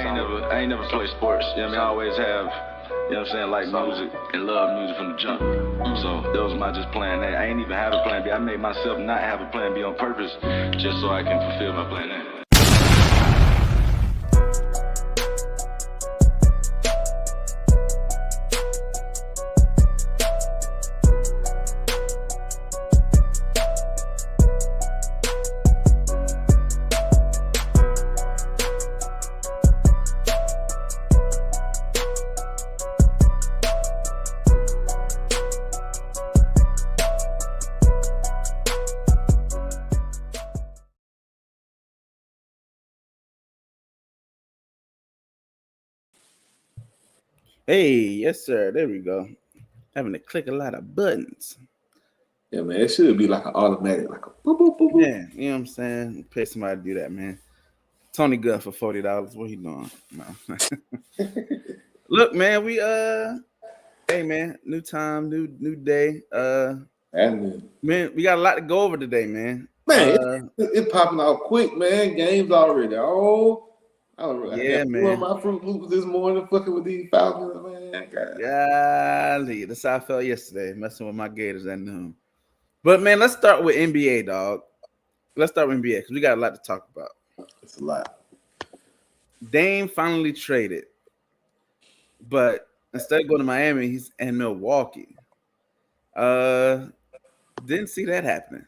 I ain't never played sports. You know what I mean? I always have, you know what I'm saying, like music and love music from the jump. So that was my just plan A. I ain't even have a plan B. I made myself not have a plan B on purpose just so I can fulfill my plan A. Hey, yes, sir. There we go. Having to click a lot of buttons. Yeah, man, it should be like an automatic, like a boop, boop, boop, boop. Yeah, you know what I'm saying? Pay somebody to do that, man. Tony Gunn for $40. What he doing? No. Look, man, hey man, new time, new day. Man, we got a lot to go over today, man. Man, it's popping out quick, man. Games already. Oh, I don't really. Yeah, man. My Fruit Loops this morning, fucking with these Falcons, man. Golly, that's how I felt yesterday, messing with my Gators at noon. But man, let's start with NBA, dog. Let's start with NBA because we got a lot to talk about. It's a lot. Dame finally traded, but instead of going to Miami, he's in Milwaukee. Didn't see that happening.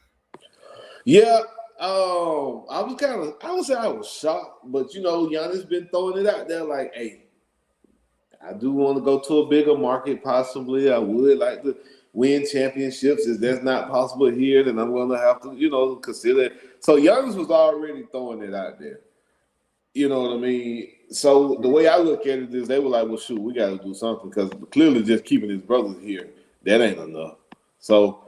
Yeah, I would say I was shocked, but you know, Giannis been throwing it out there like, hey, I do want to go to a bigger market, possibly. I would like to win championships. If that's not possible here, then I'm going to have to, you know, consider it. So Giannis was already throwing it out there. You know what I mean? So the way I look at it is they were like, well, shoot, we got to do something because clearly just keeping his brothers here, that ain't enough. So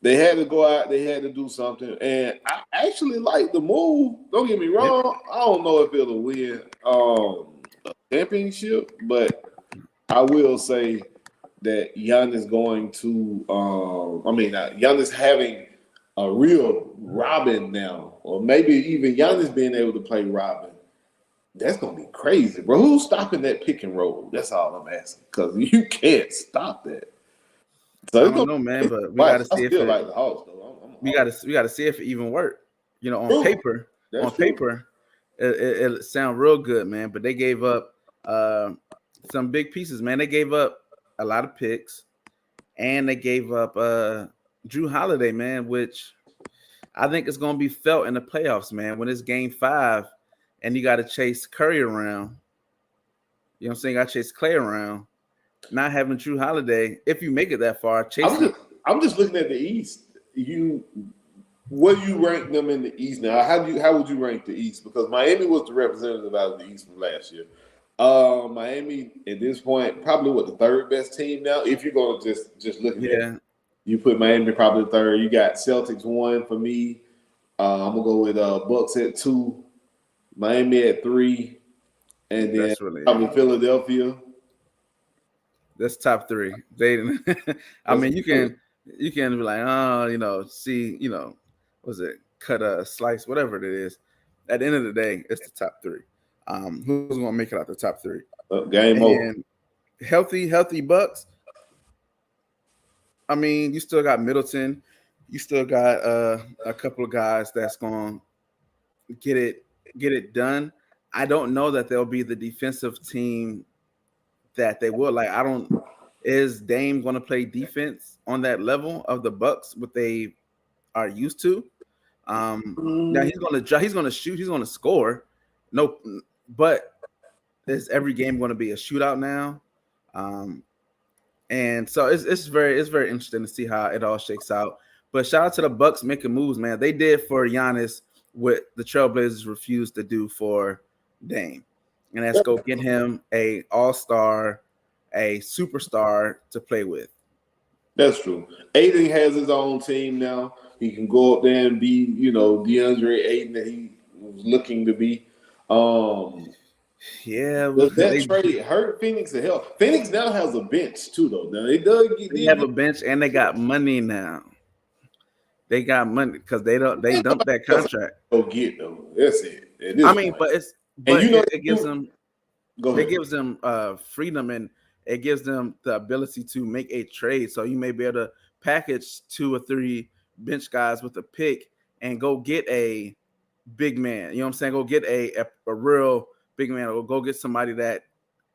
they had to go out. They had to do something. And I actually like the move. Don't get me wrong. I don't know if it'll win a championship, but I will say that Giannis going to Giannis having a real Robin now, or maybe even Giannis being able to play Robin. That's going to be crazy, bro. Who's stopping that pick and roll? That's all I'm asking, because you can't stop that. So I don't know, man, but we got to see if it, like the Hawks, though. We got to see if it even worked. You know, on paper, it sounds real good, man. But they gave up some big pieces, man. They gave up a lot of picks, and they gave up Drew Holiday, man, which I think is going to be felt in the playoffs, man. When it's Game 5, and you got to chase Curry around, you know what I'm saying? Got to chase Clay around. Not having Drew Holiday, if you make it that far, I'm just looking at the East. Where do you rank them in the East now? How would you rank the East? Because Miami was the representative out of the East from last year. Miami at this point probably the third best team now. If you're gonna just look at it, you put Miami probably third. You got Celtics 1 for me. I'm gonna go with Bucks at 2, Miami at 3, and then probably Philadelphia. That's top 3. I mean, you can be like, oh, you know, see, you know, was it cut a slice, whatever it is. At the end of the day, it's the top 3. Who's gonna make it out the top 3? Game over. Healthy Bucks. I mean, you still got Middleton. You still got a couple of guys that's gonna get it done. I don't know that they'll be the defensive team that they will. Like, is Dame going to play defense on that level of the Bucks, what they are used to? Now he's going to shoot, he's going to score. No, but is every game going to be a shootout now? And so it's very interesting to see how it all shakes out. But shout out to the Bucks making moves, man. They did for Giannis what the Trailblazers refused to do for Dame. And that's go get him a all-star, a superstar to play with. That's true. Aiden has his own team now. He can go up there and be, you know, DeAndre Aiden that he was looking to be. Yeah. Does that trade hurt Phoenix to hell? Phoenix now has a bench too, though. Now they have a bench and they got money now. They got money because they dumped that contract. Go get them. That's it. I mean, but it gives them Go ahead. It gives them freedom, and it gives them the ability to make a trade. So you may be able to package 2 or 3 bench guys with a pick and go get a big man. You know what I'm saying? Go get a real big man, or go get somebody that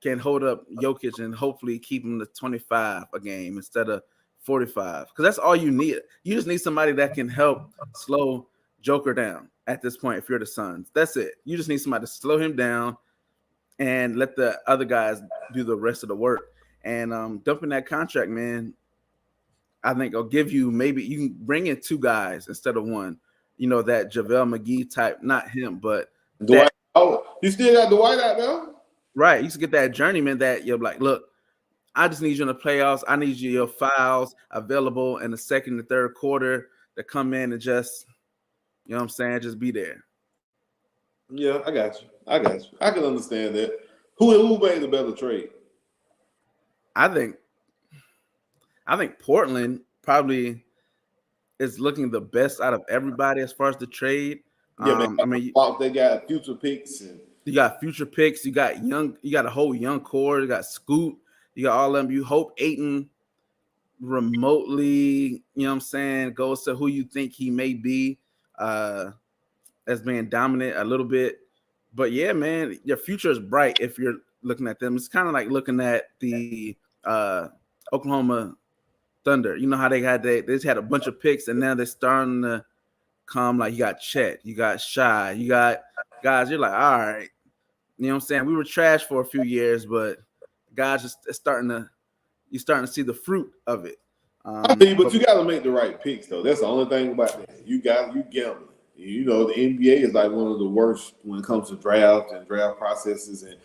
can hold up Jokic and hopefully keep him to 25 a game instead of 45. Because that's all you need. You just need somebody that can help slow Joker down at this point if you're the Suns. That's it. You just need somebody to slow him down and let the other guys do the rest of the work. And dumping that contract, man, I think I'll give you, maybe you can bring in 2 guys instead of 1. You know, that JaVale McGee type, not him, but Dwight. You still got Dwight out there? Right. You used to get that journeyman that you're like, look, I just need you in the playoffs. I need your fouls available in the second and third quarter to come in and just, you know what I'm saying, just be there. Yeah, I got you. I can understand that. Who made the better trade? I think Portland probably is looking the best out of everybody as far as the trade. Yeah, man. I mean, They got future picks, and you got future picks. You got a whole young core. You got Scoot. You got all of them. You hope Ayton remotely, you know what I'm saying, goes to who you think he may be, as being dominant a little bit. But yeah, man, your future is bright if you're looking at them. It's kind of like looking at the Oklahoma Thunder. You know how they just had a bunch of picks, and now they're starting to come. Like, you got Chet, you got Shy, you got guys. You're like, all right, you know what I'm saying. We were trash for a few years, but guys just starting to see the fruit of it. but you got to make the right picks, though. That's the only thing about that. You gambling. You know, the NBA is like one of the worst when it comes to draft and draft processes. And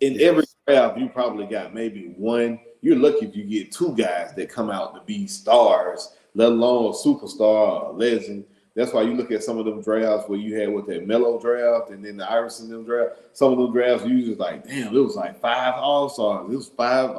in every draft, you probably got maybe one. You're lucky if you get 2 guys that come out to be stars, let alone a superstar, a legend. That's why you look at some of them drafts where you had that Melo draft and then the Iverson them draft. Some of those drafts you just like, damn, it was like 5 all-stars. It was 5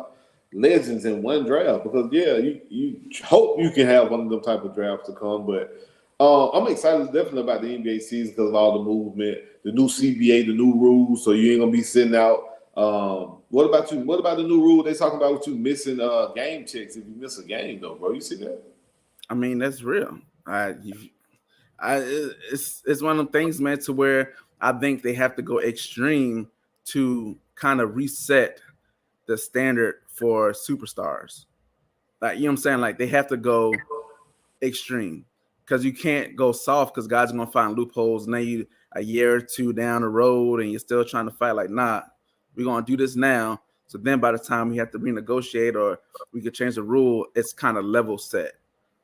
legends in one draft. Because you hope you can have one of them type of drafts to come. But I'm excited definitely about the NBA season because of all the movement, the new CBA, the new rules. So you ain't gonna be sitting out. What about you? What about the new rule they talking about with you missing game checks if you miss a game though, bro? You see that? I mean, that's real. It's one of them things, man, to where I think they have to go extreme to kind of reset the standard for superstars. Like, you know what I'm saying? Like, they have to go extreme because you can't go soft because guys are going to find loopholes. And then you a year or 2 down the road and you're still trying to fight like, nah, we're going to do this now. So then by the time we have to renegotiate or we could change the rule, it's kind of level set.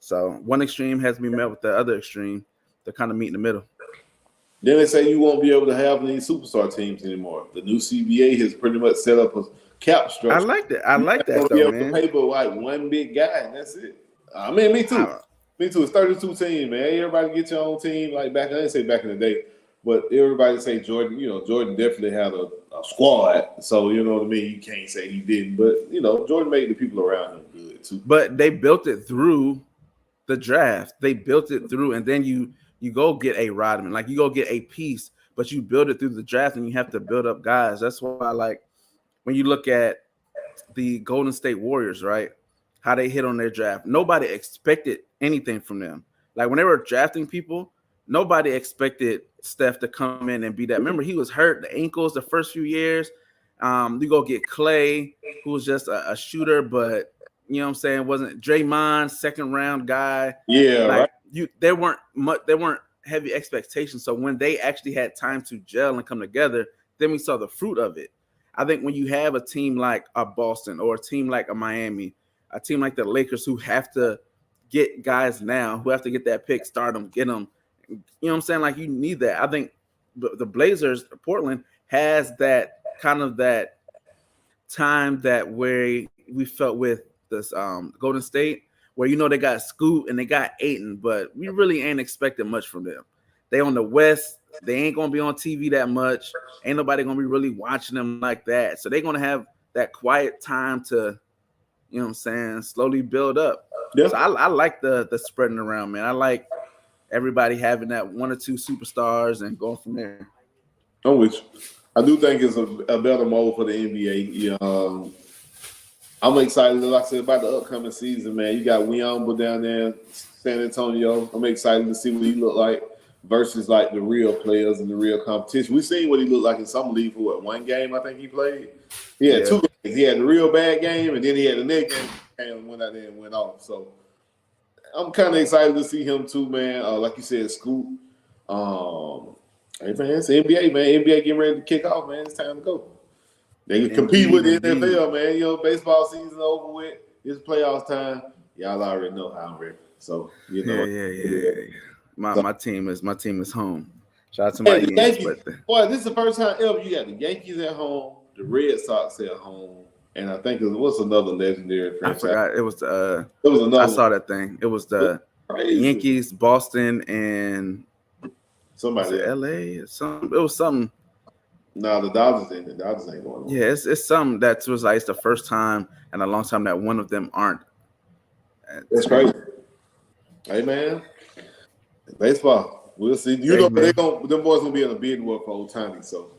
So one extreme has to be met with the other extreme to kind of meet in the middle. Then they say you won't be able to have any superstar teams anymore. The new CBA has pretty much set up a cap structure. I like that. I like that, though, man. To pay but like one big guy, and that's it. I mean, me too. Me too. It's 32 teams, man. Everybody get your own team. Like I didn't say back in the day, but everybody say Jordan. You know, Jordan definitely had a squad. So you know what I mean. You can't say he didn't, but you know, Jordan made the people around him good too. But they built it through the draft. They built it through, and then you go get a Rodman, like you go get a piece, but you build it through the draft, and you have to build up guys. That's why I like when you look at the Golden State Warriors, right? How they hit on their draft. Nobody expected anything from them. Like when they were drafting people, nobody expected Steph to come in and be that. Remember, he was hurt, the ankles, the first few years. You go get Clay, who was just a shooter, but you know what I'm saying, wasn't Draymond, second round guy. Yeah, like, right. There weren't heavy expectations. So when they actually had time to gel and come together, then we saw the fruit of it. I think when you have a team like a Boston or a team like a Miami, a team like the Lakers who have to get guys now, who have to get that pick, start them, get them. You know what I'm saying? Like, you need that. I think the Blazers, Portland, has that kind of that time that where we felt with this Golden State, where, you know, they got Scoot and they got Ayton, but we really ain't expecting much from them. They on the West, they ain't gonna be on TV that much. Ain't nobody gonna be really watching them like that. So they're gonna have that quiet time to, you know what I'm saying, slowly build up. Yeah. So I like the spreading around, man. I like everybody having that 1 or 2 superstars and going from there. I'm with you. I do think it's a better mold for the NBA. Yeah, I'm excited, like I said, about the upcoming season, man. You got Wiyamba down there in San Antonio. I'm excited to see what he look like versus like the real players and the real competition. We've seen what he looked like in summer league for what, one game I think he played. He had 2 games. He had the real bad game, and then he had the next game and went out there and went off. So I'm kind of excited to see him too, man. Like you said, Scoot. Hey man, it's the NBA, man. NBA getting ready to kick off, man. It's time to go. They can compete with the NFL, man. You know, baseball season over with. It's playoffs time. Y'all already know how I'm ready. So you know, My team is home. Shout out to my Yankees. Boy, this is the first time ever you got the Yankees at home, the Red Sox at home, and I think what's another legendary franchise? I forgot. It was another. I saw that thing. It was the Yankees, Boston, and somebody LA. It was something. No, the Dodgers ain't. The Dodgers ain't going on. Yeah, it's something that was like it's the first time in a long time that one of them aren't. That's crazy. Hey man, baseball. We'll see. You know, them boys gonna be in a bidding war for Ohtani, so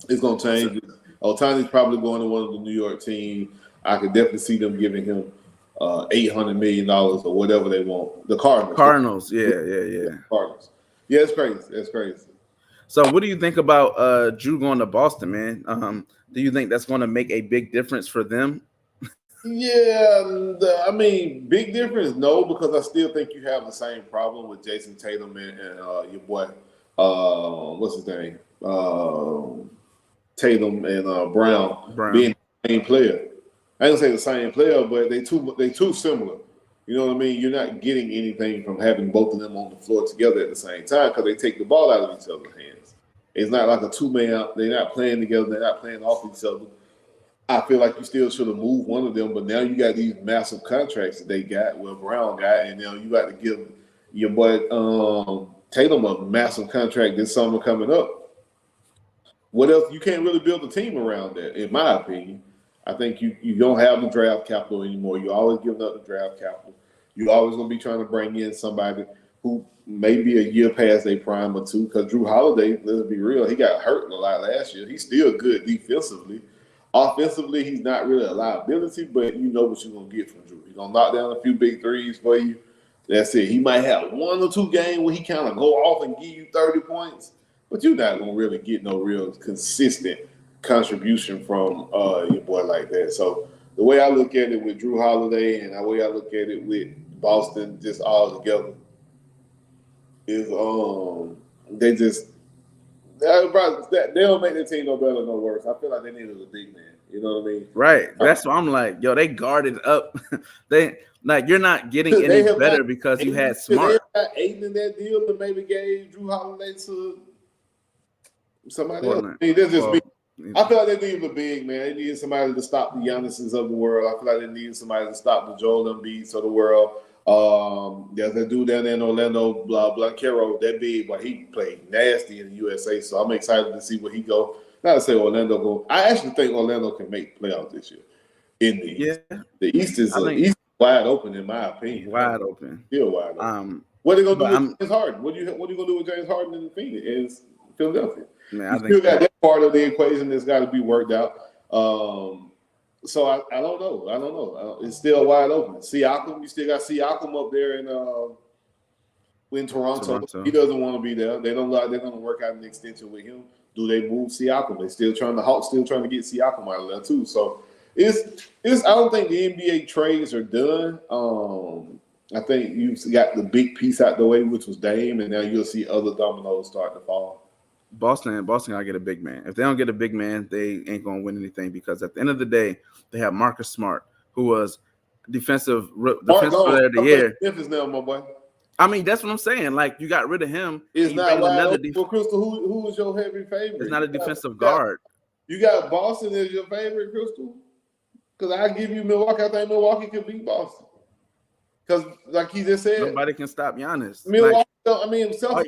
it's gonna change. Ohtani's probably going to one of the New York teams. I could definitely see them giving him $800 million or whatever they want. The Cardinals. Yeah. Cardinals. Yeah, it's crazy. That's crazy. So, what do you think about Drew going to Boston, man? Do you think that's going to make a big difference for them? Yeah, I mean, big difference, no, because I still think you have the same problem with Jason Tatum and your boy, what's his name, Tatum and Brown being the same player. I don't say the same player, but they too similar. You know what I mean? You're not getting anything from having both of them on the floor together at the same time because they take the ball out of each other's hands. It's not like a two-man. They're not playing together. They're not playing off each other. I feel like you still should have moved one of them, but now you got these massive contracts that they got, Brown got, and now you got to give your boy Tatum a massive contract this summer coming up. What else? You can't really build a team around that, in my opinion. I think you don't have the draft capital anymore. You're always giving up the draft capital. You're always going to be trying to bring in somebody who may be a year past their prime or two, because Drew Holiday, let's be real, he got hurt a lot last year. He's still good defensively. Offensively, he's not really a liability, but you know what you're going to get from Drew. He's going to knock down a few big threes for you. That's it. He might have 1 or 2 games where he kind of go off and give you 30 points, but you're not going to really get no real consistent contribution from your boy like that. So the way I look at it with Drew Holiday and the way I look at it with Boston just all together is they don't make their team no better or no worse. I feel like they needed a big man. You know what I mean? Right. That's why I'm like, yo, they guarded up. They like you're not getting any better because you had Smart. They got Aiden in that deal and maybe gave Drew Holiday to somebody else. I mean, I feel like they needed a big man. They needed somebody to stop the Giannis's of the world. I feel like they needed somebody to stop the Joel Embiid's of the world. There's a dude down there in Orlando, Blancaro, that big, but he played nasty in the USA. So I'm excited to see where he go. Not to say Orlando go. I actually think Orlando can make playoffs this year. In the East, the East is wide open in my opinion. Wide open, still wide open. What are they gonna do with James Harden? What are you gonna do with James Harden in Phoenix? Is Philadelphia? Man, I think still got that part of the equation that's got to be worked out. So I don't know. It's still wide open. Siakam, you still got Siakam up there in Toronto. He doesn't want to be there. They don't like. They're going to work out an extension with him. Do they move Siakam? The Hawks still trying to get Siakam out of there too. So it's. I don't think the NBA trades are done. I think you got the big piece out the way, which was Dame, and now you'll see other dominoes start to fall. Boston gotta get a big man. If they don't get a big man, they ain't gonna win anything because at the end of the day, they have Marcus Smart, who was defensive player of the year. Memphis now, my boy. I mean, that's what I'm saying. Like you got rid of him. It's not another Crystal. Who was your heavy favorite? It's not a defensive guard. You got Boston as your favorite, Crystal? Because I give you Milwaukee. I think Milwaukee could beat Boston. Because, like he just said, nobody can stop Giannis. Milwaukee.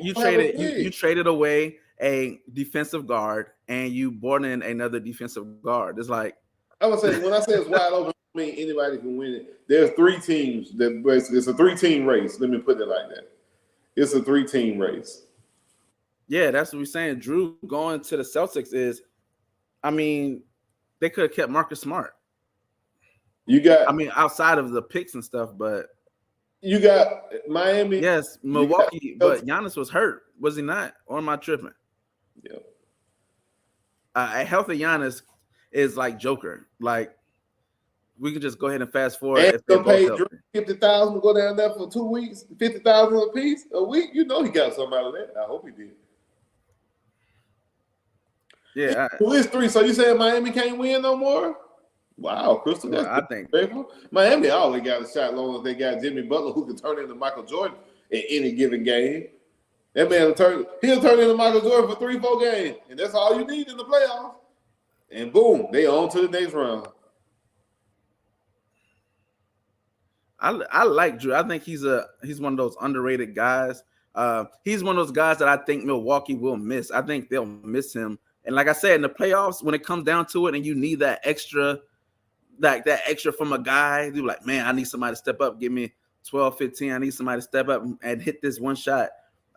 You traded away a defensive guard and you brought in another defensive guard. It's like I would say when I say it's wide open, I mean anybody can win it. There's 3 teams that basically it's a 3-team race. Let me put it like that. It's a 3-team race. Yeah, that's what we're saying. Drew going to the Celtics is I mean, they could have kept Marcus Smart. You got. I mean, outside of the picks and stuff, but you got Miami. yes, Milwaukee. But Giannis was hurt, was he not? Or am I tripping? Yeah. A healthy Giannis is like Joker. Like we can just go ahead and fast forward. And if they're both pay healthy. $50,000 to go down there for 2 weeks, $50,000 a piece a week. You know he got something out of that. I hope he did. Yeah, it's 3. So you saying Miami can't win no more? Wow, Crystal. Well, I think Miami always got a shot, long as they got Jimmy Butler, who can turn into Michael Jordan in any given game. That man he'll turn into Michael Jordan for 3-4 games, and that's all you need in the playoffs. And boom, they on to the next round. I like Drew. I think he's one of those underrated guys. He's one of those guys that I think Milwaukee will miss. I think they'll miss him. And like I said, in the playoffs, when it comes down to it, and you need that extra, like that extra from a guy, you're like, man, I need somebody to step up, give me 12, 15. I need somebody to step up and hit this one shot.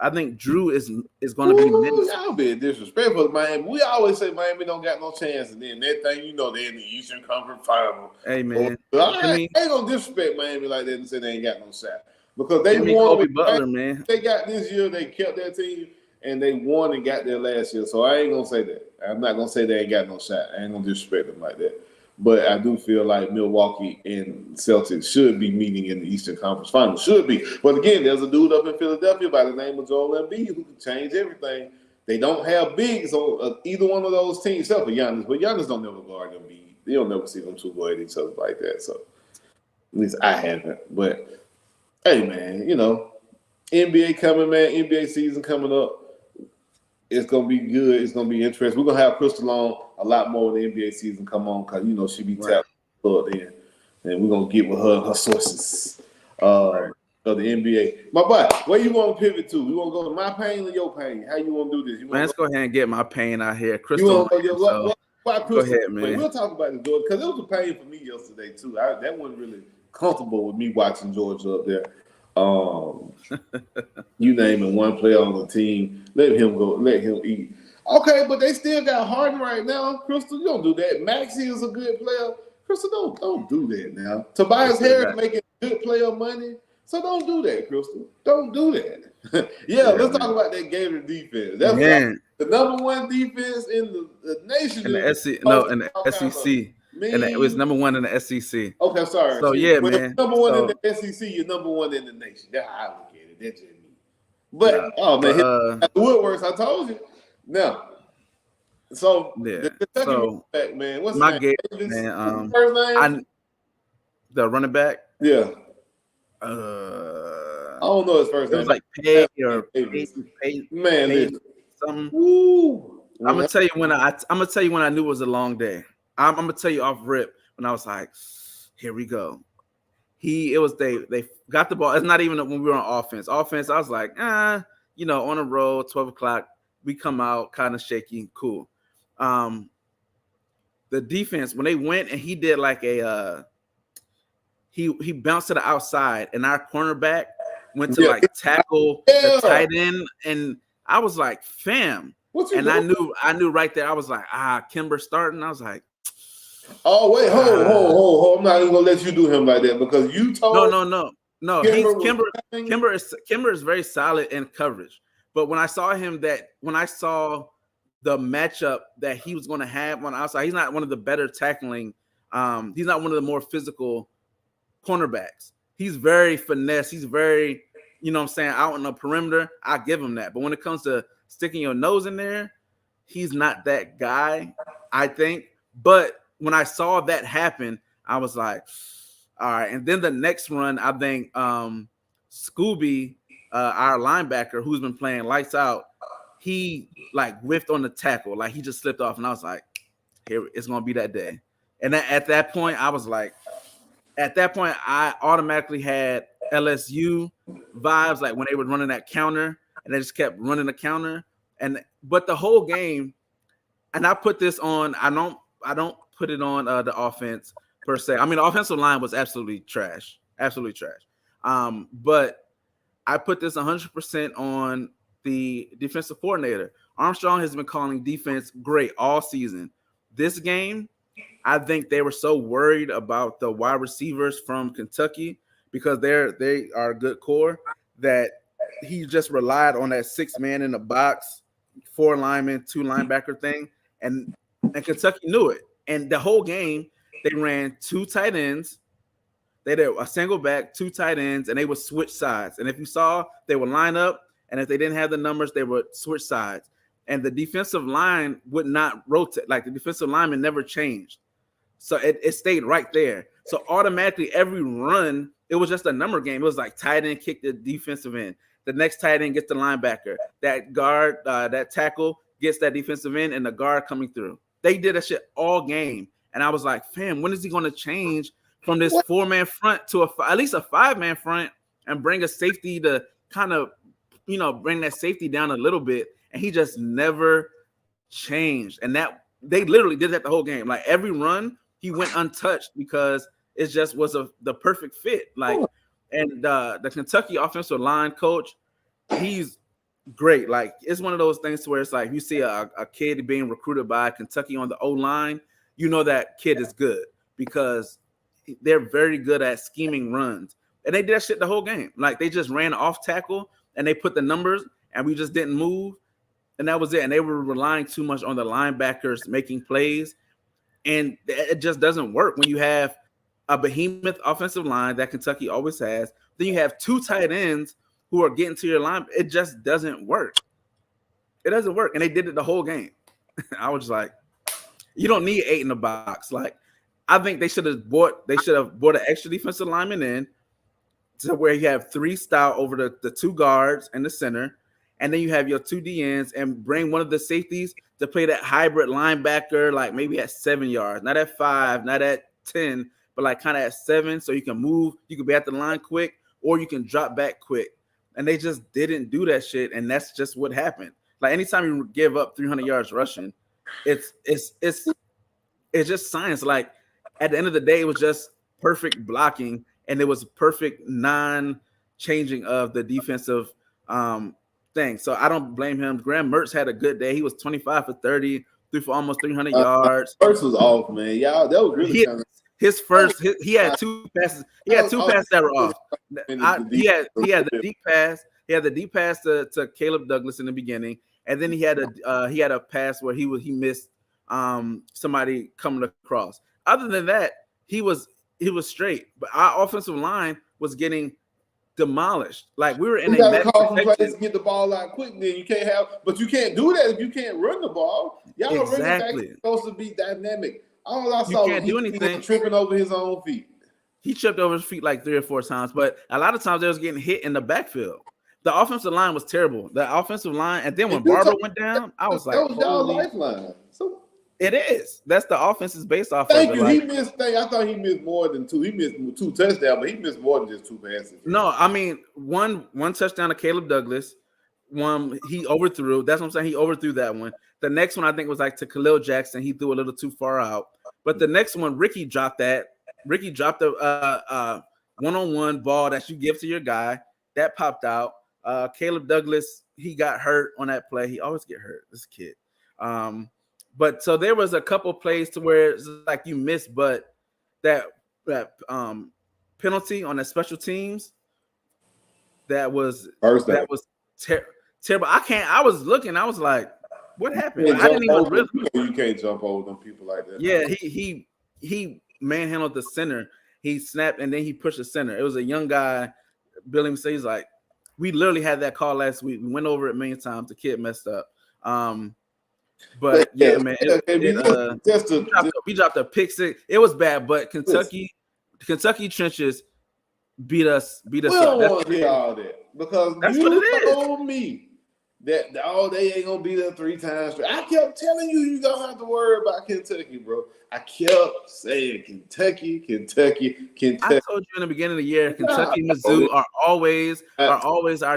I think Drew is going to be missed. Y'all being disrespectful to Miami. We always say Miami don't got no chance, and then that thing, they're in the Eastern Conference Final. Hey, man. I ain't gonna disrespect Miami like that and say they ain't got no shot. Because they won. Kobe Butler, man. They got this year, they kept their team, and they won and got there last year. So I ain't gonna say that. I'm not gonna say they ain't got no shot. I ain't gonna disrespect them like that. But I do feel like Milwaukee and Celtics should be meeting in the Eastern Conference Final. Should be. But again, there's a dude up in Philadelphia by the name of Joel Embiid who can change everything. They don't have bigs on either one of those teams, except for Giannis. But Giannis don't never guard Embiid. You don't never see them two go at each other like that. So at least I haven't. But hey, man, NBA coming, man. NBA season coming up. It's going to be good. It's going to be interesting. We're going to have Crystal on a lot more when the NBA season come on because, she be tapped in. And we're going to get with her sources of the NBA. My boy, where you want to pivot to? You want to go to my pain or your pain? How you want to do this? Man, let's go ahead and get my pain out here. Crystal. You want to go ahead, man. We'll talk about this, Georgia, because it was a pain for me yesterday, too. That wasn't really comfortable with me watching Georgia up there. You naming one player on the team, let him go, let him eat. Okay, but they still got Harden right now. Crystal, you don't do that. Maxey is a good player. Crystal, don't do that now. Tobias Harris making good player money, so don't do that, Crystal. Don't do that. Let's talk about that Gator defense. That's the number one defense in the nation. In the SEC. And it was number one in the SEC. Okay, sorry. So when man. Number one in the SEC, you're number one in the nation. That's how I look at it. That's just me. But the Woodworks, I told you. Now, so the Kentucky back, man. What's my his name? game, man? First name? The running back. Yeah. I don't know his first name. It was like Pay. Man, something. Woo. I'm gonna tell you when I knew it was a long day. I'm gonna tell you off rip when I was like, here we go. They got the ball. It's not even when we were on offense. Offense, I was like, on a roll, 12 o'clock. We come out kind of shaky, cool. The defense, when they went and he did like he bounced to the outside and our cornerback went to tackle the tight end, and I was like, fam. I knew right there. I was like, Kimber starting. I was like, oh wait, hold. I'm not even gonna let you do him like that because you told no. Kimber is very solid in coverage. But when I saw the matchup that he was going to have on the outside, he's not one of the better tackling. He's not one of the more physical cornerbacks. He's very finesse. He's very, out on the perimeter. I give him that. But when it comes to sticking your nose in there, he's not that guy, I think. But when I saw that happen, I was like, all right. And then the next run, I think Scooby, our linebacker, who's been playing lights out, he whiffed on the tackle. Like he just slipped off. And I was like, here, it's going to be that day. And at that point, I was like, I automatically had LSU vibes, like when they were running that counter and they just kept running the counter. But the whole game, and I put this on, I don't put it on the offense per se. I mean, the offensive line was absolutely trash. But I put this 100% on the defensive coordinator. Armstrong has been calling defense great all season. This game, I think they were so worried about the wide receivers from Kentucky because they are a good core that he just relied on that 6-man in the box, 4 linemen, 2 linebacker thing, and Kentucky knew it. And the whole game, they ran 2 tight ends. They did a single back, 2 tight ends, and they would switch sides. And if you saw, they would line up, and if they didn't have the numbers, they would switch sides. And the defensive line would not rotate. Like the defensive lineman never changed. So it stayed right there. So automatically every run, it was just a number game. It was like tight end kick the defensive end. The next tight end gets the linebacker. That guard, that tackle gets that defensive end, and the guard coming through. They did that shit all game. And I was like, fam, when is he going to change from this 4-man front to at least a 5-man front and bring a safety to kind of, bring that safety down a little bit? And he just never changed. And that they literally did that the whole game. Like every run, he went untouched because it just was the perfect fit. Like, and the Kentucky offensive line coach, he's great. Like it's one of those things where it's like you see a kid being recruited by Kentucky on the O-line, that kid is good because they're very good at scheming runs. And they did that shit the whole game. Like they just ran off tackle and they put the numbers and we just didn't move. And that was it. And they were relying too much on the linebackers making plays. And it just doesn't work when you have a behemoth offensive line that Kentucky always has. Then you have 2 tight ends who are getting to your line. It just doesn't work. It doesn't work. And they did it the whole game. I was just like, you don't need 8 in the box. Like, I think they should have bought an extra defensive lineman in to where you have 3 stout over the 2 guards and the center. And then you have your 2 DNs and bring one of the safeties to play that hybrid linebacker, like maybe at 7 yards, not at 5, not at 10, but like kind of at 7. So you can move, you can be at the line quick, or you can drop back quick. And they just didn't do that shit. And that's just what happened. Like anytime you give up 300 yards rushing, it's just science. Like at the end of the day, it was just perfect blocking and it was perfect non-changing of the defensive thing. So I don't blame him. Graham Mertz had a good day. He was 25 for 30, threw for almost 300 yards. First was off, man. Y'all, that was really his first. He had 2 passes. He had 2 passes that were off. He had the deep pass. He had the deep pass to Caleb Douglas in the beginning, and then he had a pass where he missed somebody coming across. Other than that, he was straight. But our offensive line was getting demolished. Like we were in a call for plays to get the ball out quick. Then you can't do that if you can't run the ball. Y'all running back is supposed to be dynamic. All I saw was he was tripping over his own feet. He tripped over his feet like 3 or 4 times, but a lot of times they was getting hit in the backfield. The offensive line was terrible. The offensive line, and then when Barber went down, I was like, that was y'all lifeline. So it is. That's the offense is based off. Thank you. He missed. I thought he missed more than 2. He missed 2 touchdowns, but he missed more than just 2 passes. No, I mean one touchdown to Caleb Douglas. One he overthrew. That's what I'm saying. He overthrew that one. The next one I think was like to Khalil Jackson. He threw a little too far out. But the next one, Ricky dropped that. Ricky dropped a one-on-one ball that you give to your guy. That popped out. Caleb Douglas, he got hurt on that play. He always get hurt, this kid. But so there was a couple plays to where it's like you missed, but that penalty on the special teams, that was terrible. I was looking, I was like, what happened? I didn't even really. You can't jump over them people like that. Yeah, he manhandled the center. He snapped and then he pushed the center. It was a young guy. Billy says he's like, we literally had that call last week. We went over it a million times. The kid messed up. But yeah, man, we dropped a pick 6. It was bad, but Kentucky trenches beat us we up. Don't want to hear all that because that's you told me that they ain't gonna be there 3 times. I kept telling you don't have to worry about Kentucky, bro. I kept saying Kentucky. I told you in the beginning of the year, Kentucky, Mizzou are always our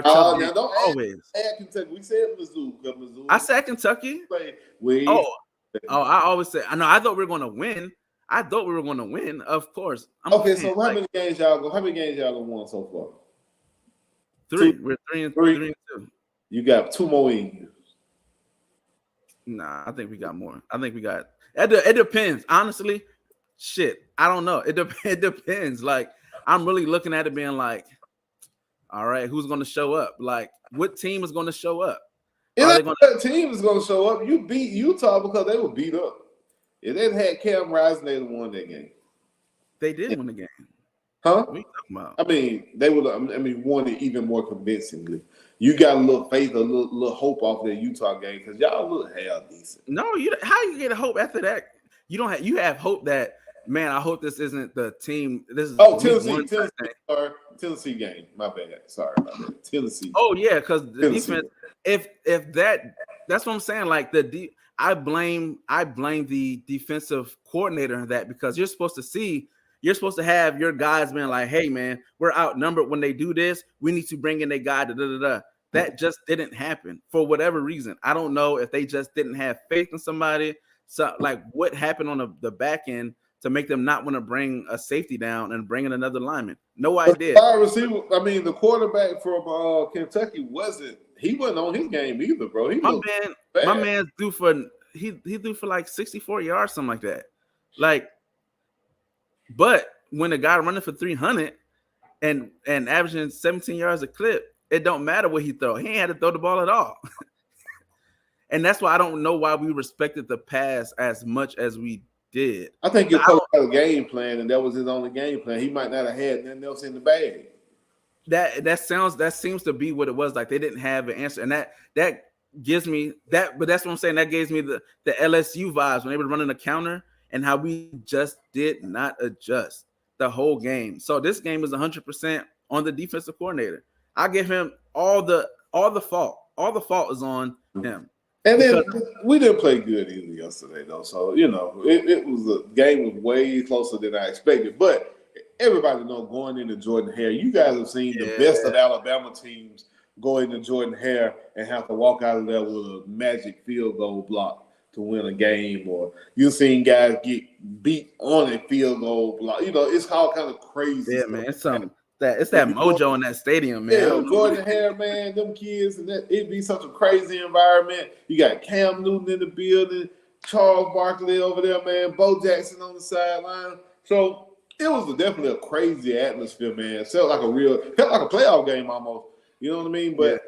tough games. Always. Add Kentucky. We said Mizzou. I said Kentucky. I always say. I know. I thought we were going to win. Of course. So how many games y'all gonna win so far? 3. We're 3 and 2. You got 2 more in you. Nah, I think we got more. It depends. Honestly, shit. I don't know. It depends. Like, I'm really looking at it being like, all right, who's going to show up? Like, what team is going to show up? That team is going to show up. You beat Utah because they were beat up. If they had Cam Rising, they'd have won that game. They did win the game. Huh? What are you talking about? I mean, they would. I mean, won it even more convincingly. You got a little faith, a little hope off that Utah game because y'all look half decent. No, how you get hope after that? You don't have. You have hope that, man. I hope this isn't the team. This is Tennessee game. My bad. Sorry about that. Tennessee. Oh yeah, because the defense. If that's what I'm saying. Like I blame the defensive coordinator in that because you're supposed to have your guys being like, hey man, we're outnumbered when they do this. We need to bring in a guy. That just didn't happen for whatever reason. I don't know if they just didn't have faith in somebody. So like what happened on the back end to make them not want to bring a safety down and bring in another lineman? No idea. The quarterback from Kentucky wasn't on his game either, bro. My man threw for like 64 yards, something like that. Like, but when a guy running for 300 and averaging 17 yards a clip, it don't matter what he throw. He ain't had to throw the ball at all. And that's why I don't know why we respected the pass as much as we did. I think your coach had a game plan, and that was his only game plan. He might not have had nothing else in the bag. That seems to be what it was. Like they didn't have an answer, and that gives me that. But that's what I'm saying. That gives me the LSU vibes when they were running a counter and how we just did not adjust the whole game. So this game is 100% on the defensive coordinator. I give him all the fault. All the fault is on him. And then we didn't play good either yesterday, though. So, it was a game was way closer than I expected. But everybody know going into Jordan-Hare, you guys have seen the best of Alabama teams go into Jordan-Hare and have to walk out of there with a magic field goal block to win a game. Or you've seen guys get beat on a field goal block. It's all kind of crazy. Yeah, man. It's that mojo in that stadium, man. Yeah, Jordan-Hare, man, them kids, and it'd be such a crazy environment. You got Cam Newton in the building, Charles Barkley over there, man, Bo Jackson on the sideline. So it was definitely a crazy atmosphere, man. It felt like a playoff game almost. You know what I mean? But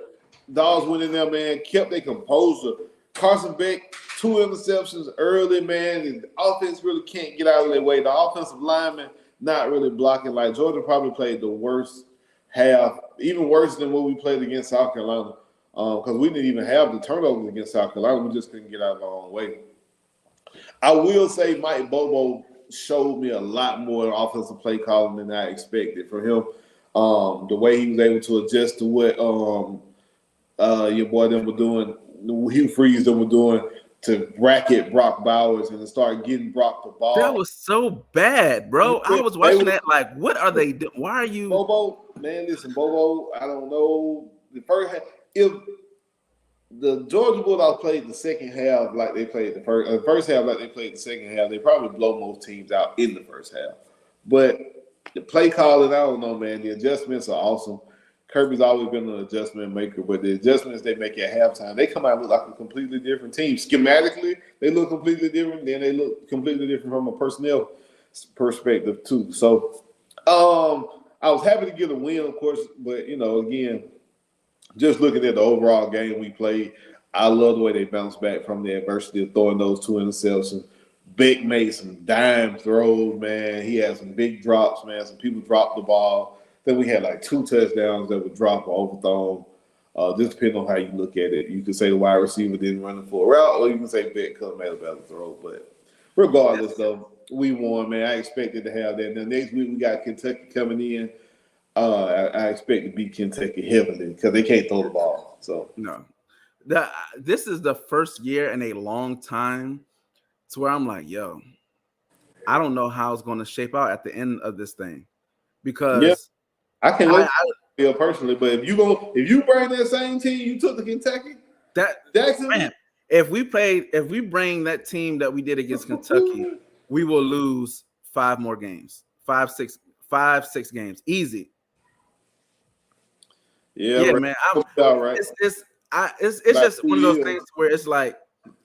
Dogs went in there, man, kept their composure. Carson Beck, 2 interceptions early, man. And the offense really can't get out of their way. The offensive lineman not really blocking. Like Georgia probably played the worst half, even worse than what we played against South Carolina, because we didn't even have the turnovers against South Carolina. We just couldn't get out of our own way. I will say Mike Bobo showed me a lot more offensive play calling than I expected from him. The way he was able to adjust to what your boy them were doing, Hugh Freeze them were doing, to bracket Brock Bowers and to start getting Brock the ball. That was so bad, bro. I was watching that like, what are they doing? Why are you? Bobo, man, listen, Bobo, I don't know. If the Georgia Bulldogs played the second half like they played the first half like they played the second half, they probably blow most teams out in the first half. But the play calling, I don't know, man. The adjustments are awesome. Kirby's always been an adjustment maker, but the adjustments they make at halftime, they come out and look like a completely different team. Schematically, they look completely different. Then they look completely different from a personnel perspective, too. So I was happy to get a win, of course, but, again, just looking at the overall game we played, I love the way they bounced back from the adversity of throwing those 2 interceptions. Beck made some dime throws, man. He had some big drops, man. Some people dropped the ball. Then we had like 2 touchdowns that were dropped or overthrown. Just depending on how you look at it. You could say the wide receiver didn't run the full route, or you can say Beck could have made a better throw. But regardless, though, we won, man. I expected to have that. Now, next week we got Kentucky coming in. I expect to beat Kentucky heavily because they can't throw the ball. So no, this is the first year in a long time to where I'm like, yo, I don't know how it's going to shape out at the end of this thing because I can't wait to feel personally. But if you bring that same team you took to Kentucky, man, if we bring that team that we did against Kentucky, we will lose 5 more games, 5-6 games, easy. Yeah, right. Man. It's just one of those things where it's like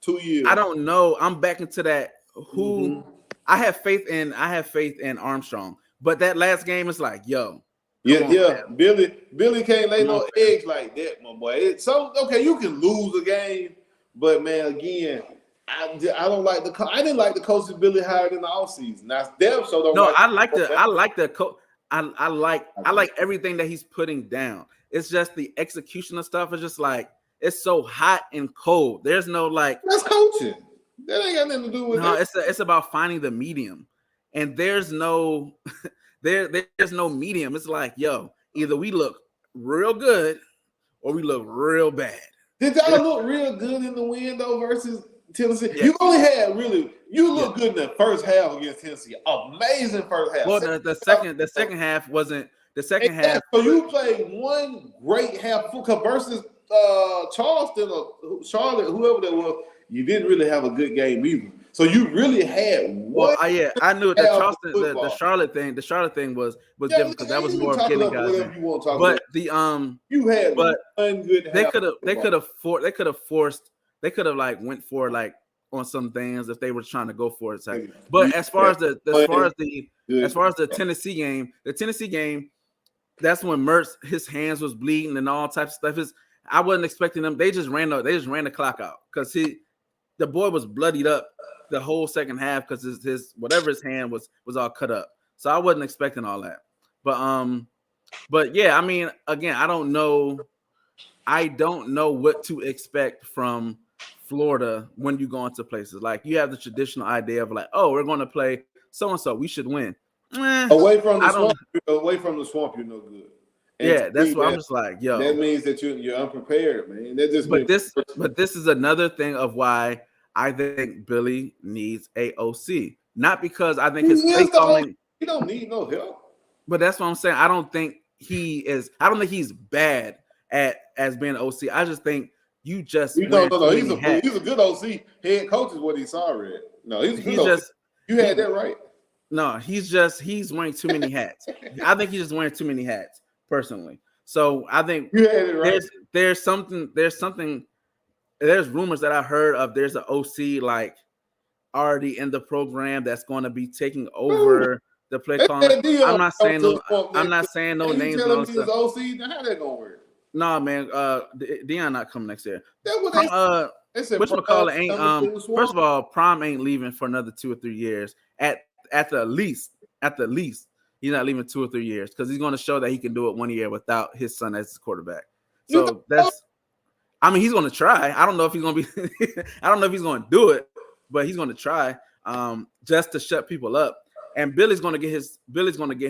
2 years. I don't know. I'm back into that who I have faith in. I have faith in Armstrong. But that last game is like, yo. Yeah, on, Billy can't lay no eggs like that, my boy. So okay, you can lose a game, but man, again, I don't like I didn't like the coaches Billy hired in the offseason. Now Deb so don't. No, I like the coach. I like everything that he's putting down. It's just the execution of stuff is just like it's so hot and cold. There's no like that's coaching. That ain't got nothing to do with no. that. It's about finding the medium, and there's no there's no medium. It's like yo, either we look real good or we look real bad. Did y'all look real good in the win though versus Tennessee? Yeah. You only had you looked good in the first half against Tennessee. Amazing first half. Well, the second half wasn't the second half. So you played one great half versus Charleston or Charlotte, whoever that was. You didn't really have a good game either. So you really had one. Well, yeah, I knew the Charleston, the Charlotte thing. The Charlotte thing was different because that was more of getting guys in. But you had but one good. They could have like went for like on some things if they were trying to go for it. But as far as the Tennessee game, that's when Mertz his hands was bleeding and all types of stuff. I wasn't expecting them. They just ran the clock out because the boy was bloodied up the whole second half because his whatever his hand was all cut up. So I wasn't expecting all that. But yeah, I mean, again, I don't know what to expect from Florida when you go into places. Like you have the traditional idea of like, oh, we're going to play so and so, we should win. Away from the swamp, you're no good. And yeah, that's what I'm just like, yo. That means that you're unprepared, man. But this is another thing of why I think Billy needs a OC. Not because I think his play calling. He don't need no help. But that's what I'm saying. I don't think he's bad as being an OC. I just think you just he's a good OC. Head coach is what he saw read. No, he's a good OC. You had that right. No, he's wearing too many hats. I think he's just wearing too many hats, personally. So I think you had it right. There's rumors that I heard of there's an OC like already in the program that's going to be taking over the play calling. I'm not saying no names. Telling me OC, now how that gonna work? Nah, man. Deion not coming next year. They said which ain't first of all, Prom ain't leaving for another 2 or 3 years. At the least, he's not leaving 2 or 3 years because he's going to show that he can do it 1 year without his son as his quarterback. So he's going to try. I don't know if he's going to be. I don't know if he's going to do it, but he's going to try just to shut people up. And Billy's going to get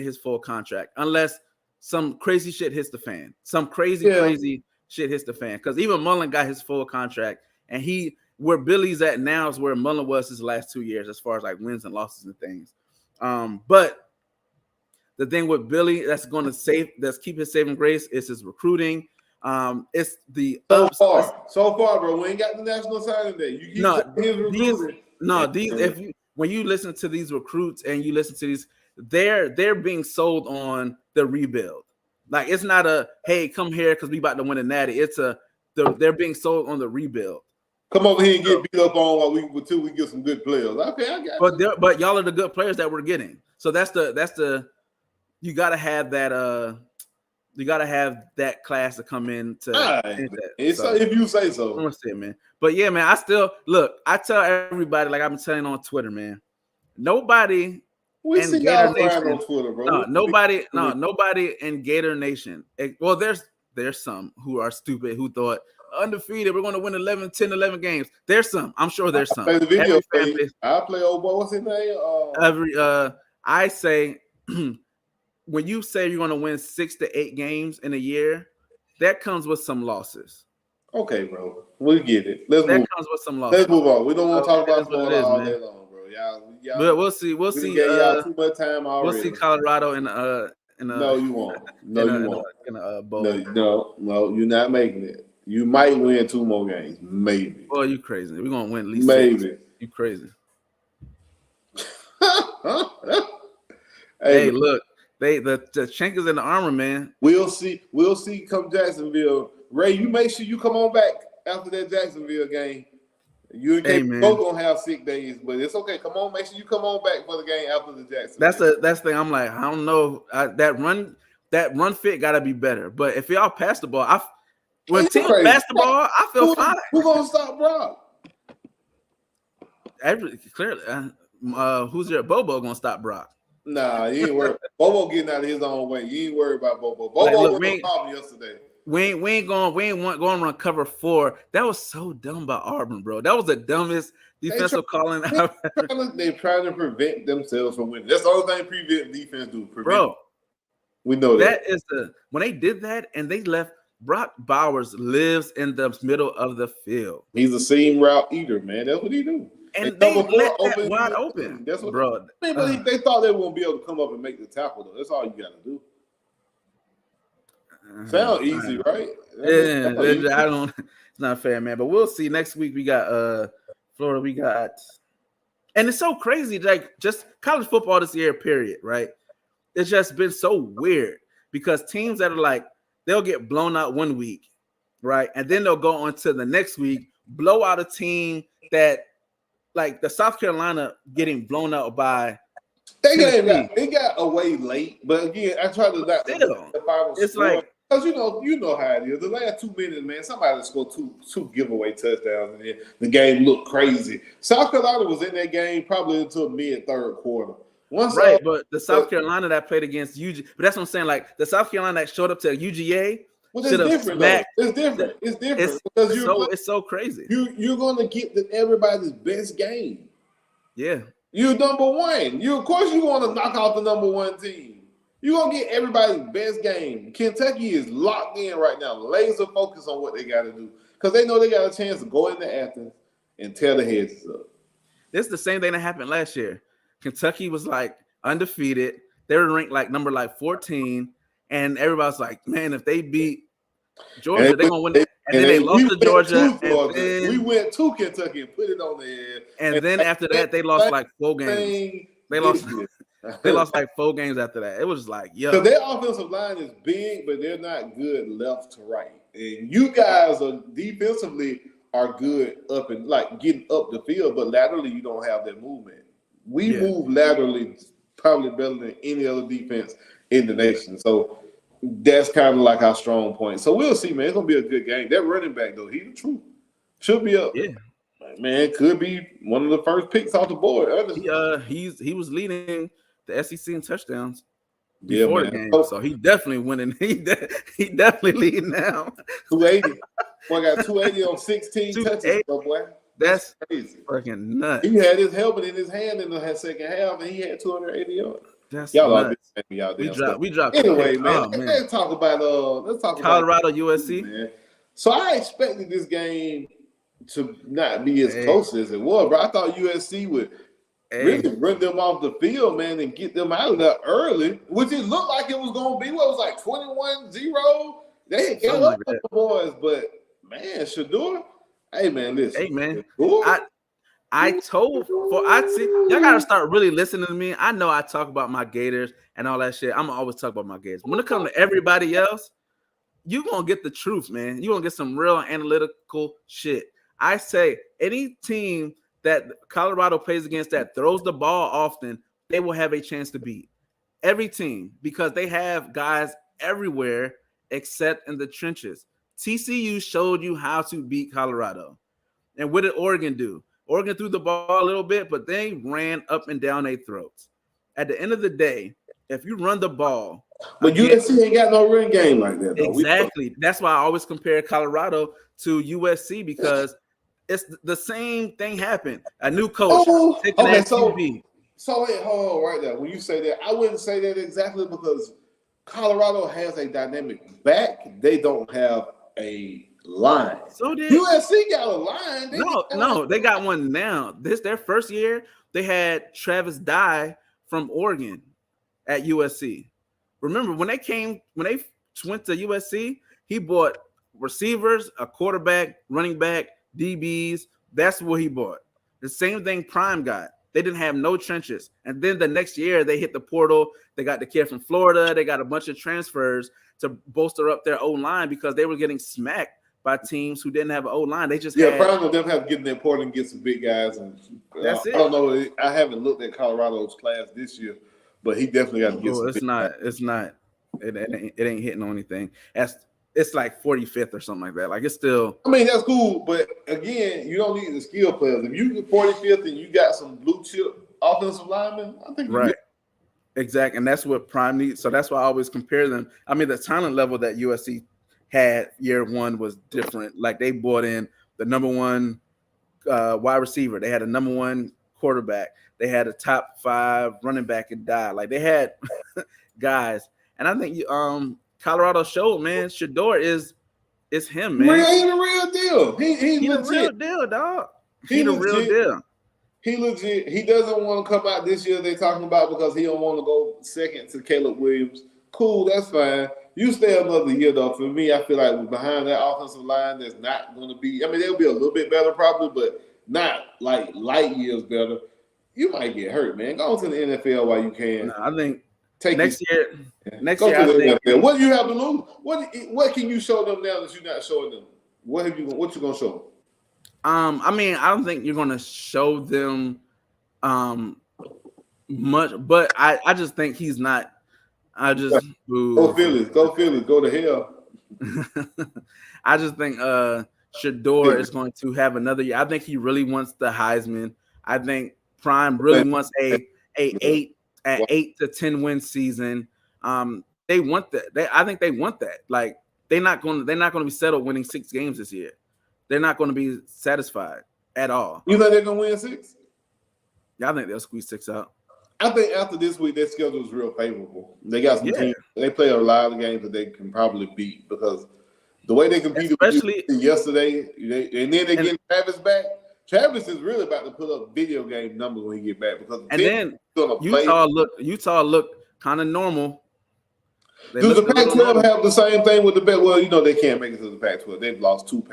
his full contract unless some crazy shit hits the fan. Some crazy shit hits the fan. Because even Mullen got his full contract, and where Billy's at now is where Mullen was his last 2 years as far as like wins and losses and things. But the thing with Billy that's keep his saving grace is his recruiting. It's the so far, bro. We ain't got the national signing day. When you listen to these recruits and you listen to these, they're being sold on the rebuild. Like it's not a hey, come here because we about to win a natty. They're being sold on the rebuild. Come over here and get beat up on until we get some good players. Okay, I got you. But y'all are the good players that we're getting. So that's the you gotta have that that class to come in to so if you say so. I'm gonna say it, man. But yeah, man, I tell everybody, like I've been telling on Twitter, man. Nobody we see y'all on Twitter, bro. Nobody in Gator Nation. Well, there's some who are stupid who thought undefeated, we're going to win 10, 11 games. There's some. I'm sure there's some. I play old boy. What's his name? I say when you say you're going to win 6 to 8 games in a year, that comes with some losses. Okay, bro. We get it. Comes with some losses. Let's move on. We don't want to talk about Florida all day long, bro. Y'all, but we'll see. We'll see. Y'all too much time already. We'll see Colorado in No, you won't. No, you won't. In a bowl. No, you're not making it. You might win 2 more games, maybe. Boy, you crazy. We're gonna win at least maybe. 6. You crazy. Hey, look, the chink is in the armor, man. We'll see. Come Jacksonville. Ray, you make sure you come on back after that Jacksonville game You and KP both gonna have sick days, but it's okay. Come on, make sure you come on back for the game after the Jackson. That's the thing. I'm like, I don't know. That run fit gotta be better. But if y'all pass the ball, when teams pass the ball, I feel fine. Who's gonna stop Brock? Clearly, who's your Bobo gonna stop Brock? Nah, you ain't worried. Bobo getting out of his own way. You ain't worried about Bobo. Bobo was a problem yesterday. We ain't going to run cover 4. That was so dumb by Auburn, bro. That was the dumbest defensive calling ever. They're trying to prevent themselves from winning. That's the only thing prevent defense do. Bro, we know that. That is when they did that and they left. Brock Bowers lives in the middle of the field. He's a seam route eater, man. That's what he do. And they let that wide open. That's what, bro. They thought they wouldn't be able to come up and make the tackle, though. That's all you got to do. Sound easy, right? Yeah, I don't. It's not fair, man. But we'll see. Next week we got Florida. We got, and it's so crazy. Like just college football this year, period. Right? It's just been so weird because teams that are like they'll get blown out one week, right, and then they'll go on to the next week, blow out a team that like the South Carolina getting blown out by. They got away late, but again, I try to not the final it's score. like because you know how it is. The last 2 minutes, man, somebody scored two giveaway touchdowns, and then the game looked crazy. South Carolina was in that game probably until mid-third quarter. But the South Carolina that played against UGA, but that's what I'm saying. Like the South Carolina that showed up to UGA. Well, it's different. It's different. It's different because it's so crazy. You're going to get everybody's best game. Yeah. You're number one. Of course you want to knock out the number one team. You're going to get everybody's best game. Kentucky is locked in right now, laser focused on what they got to do because they know they got a chance to go into Athens and tear the heads up. This is the same thing that happened last year. Kentucky was like undefeated. They were ranked like number 14, and everybody's like, man, if they beat Georgia, they're going to win. And then they lost to Georgia. We went to Kentucky and put it on there. And then after that, they lost like 4 games. They lost like 4 games after that. It was like, yo. So their offensive line is big, but they're not good left to right. And you guys are defensively are good up and like getting up the field, but laterally you don't have that movement. We move laterally probably better than any other defense in the nation. So that's kind of like our strong point. So we'll see, man. It's gonna be a good game. That running back though, he's the truth. Should be up. Yeah. Man, could be one of the first picks off the board. He was leading the SEC in touchdowns before the game, so he definitely winning. He definitely leading now. 280. Boy got 280 on 16 touches, boy. That's crazy. Freaking nuts. He had his helmet in his hand in the second half, and he had 280 yards. That's y'all nuts. We dropped. Anyway, man, let's talk about Colorado USC. Man. So I expected this game to not be as close as it was, bro. I thought USC would really run them off the field, man, and get them out of there early, which it looked like it was going to be. What was like 21-0? They had kept up with the boys, but man, Shador. Hey man, listen. Hey man, I told y'all gotta start really listening to me. I know I talk about my Gators and all that shit. I'm gonna always talk about my Gators. When it comes to everybody else, you gonna get the truth, man. You gonna get some real analytical shit. I say any team that Colorado plays against that throws the ball often, they will have a chance to beat. Every team, because they have guys everywhere except in the trenches. TCU showed you how to beat Colorado. And what did Oregon do? Oregon threw the ball a little bit, but they ran up and down their throats. At the end of the day, if you run the ball. But USC ain't got no run game like that, though. Exactly. That's why I always compare Colorado to USC because it's the same thing happened. A new coach taking that QB. So wait, hold on right there. When you say that, I wouldn't say that exactly because Colorado has a dynamic back. They don't have a line. So did USC got a line. They got one now. This their first year. They had Travis Dye from Oregon at USC. Remember when they went to USC, he bought receivers, a quarterback, running back, DBs. That's what he bought. The same thing Prime got. They didn't have no trenches. And then the next year they hit the portal. They got the kid from Florida. They got a bunch of transfers to bolster up their O-line because they were getting smacked by teams who didn't have an O-line. They just Brown of them have to get in there Portland and get some big guys. And that's it. I don't know. I haven't looked at Colorado's class this year, but he definitely got to get some it's big not. guys. It's not. It ain't hitting on anything. It's like 45th or something like that. Like it's still. I mean, that's cool, but again, you don't need the skill players. If you get 45th and you got some blue chip offensive linemen, I think right. Exactly, and that's what Prime needs. So that's why I always compare them. I mean, the talent level that USC had year one was different. Like they brought in the number one wide receiver. They had a number one quarterback. They had a top 5 running back and die. Like they had guys. And I think Colorado showed, man, Shador is him, man. He's the real deal. He's the real deal, dog. He's the real deal. He legit. He doesn't want to come out this year. They're talking about because he don't want to go second to Caleb Williams. Cool, that's fine. You stay another year, though. For me, I feel like behind that offensive line, there's not going to be – I mean, they'll be a little bit better probably, but not like light years better. You might get hurt, man. Go to the NFL while you can. No, I think next year, I think, what do you have to lose? What can you show them now that you're not showing them? What you going to show them? I mean, I don't think you're going to show them much, but I just think he's not – Go Phillies, go to hell. I just think Shador is going to have another year. I think he really wants the Heisman. I think Prime really wants a 8 to 10 win season. They want that. I think they want that. Like they're not going to be settled winning 6 games this year. They're not going to be satisfied at all. You think they're going to win 6? Yeah, I think they'll squeeze 6 out. I think after this week, their schedule is real favorable. They got some teams. They play a lot of games that they can probably beat because the way they competed yesterday, and then they get Travis back. Travis is really about to put up video game numbers when he get back because Utah looked kind of normal. Does the Pac-12 have the same thing with the Pac? Well, they can't make it to the Pac-12. They've lost 2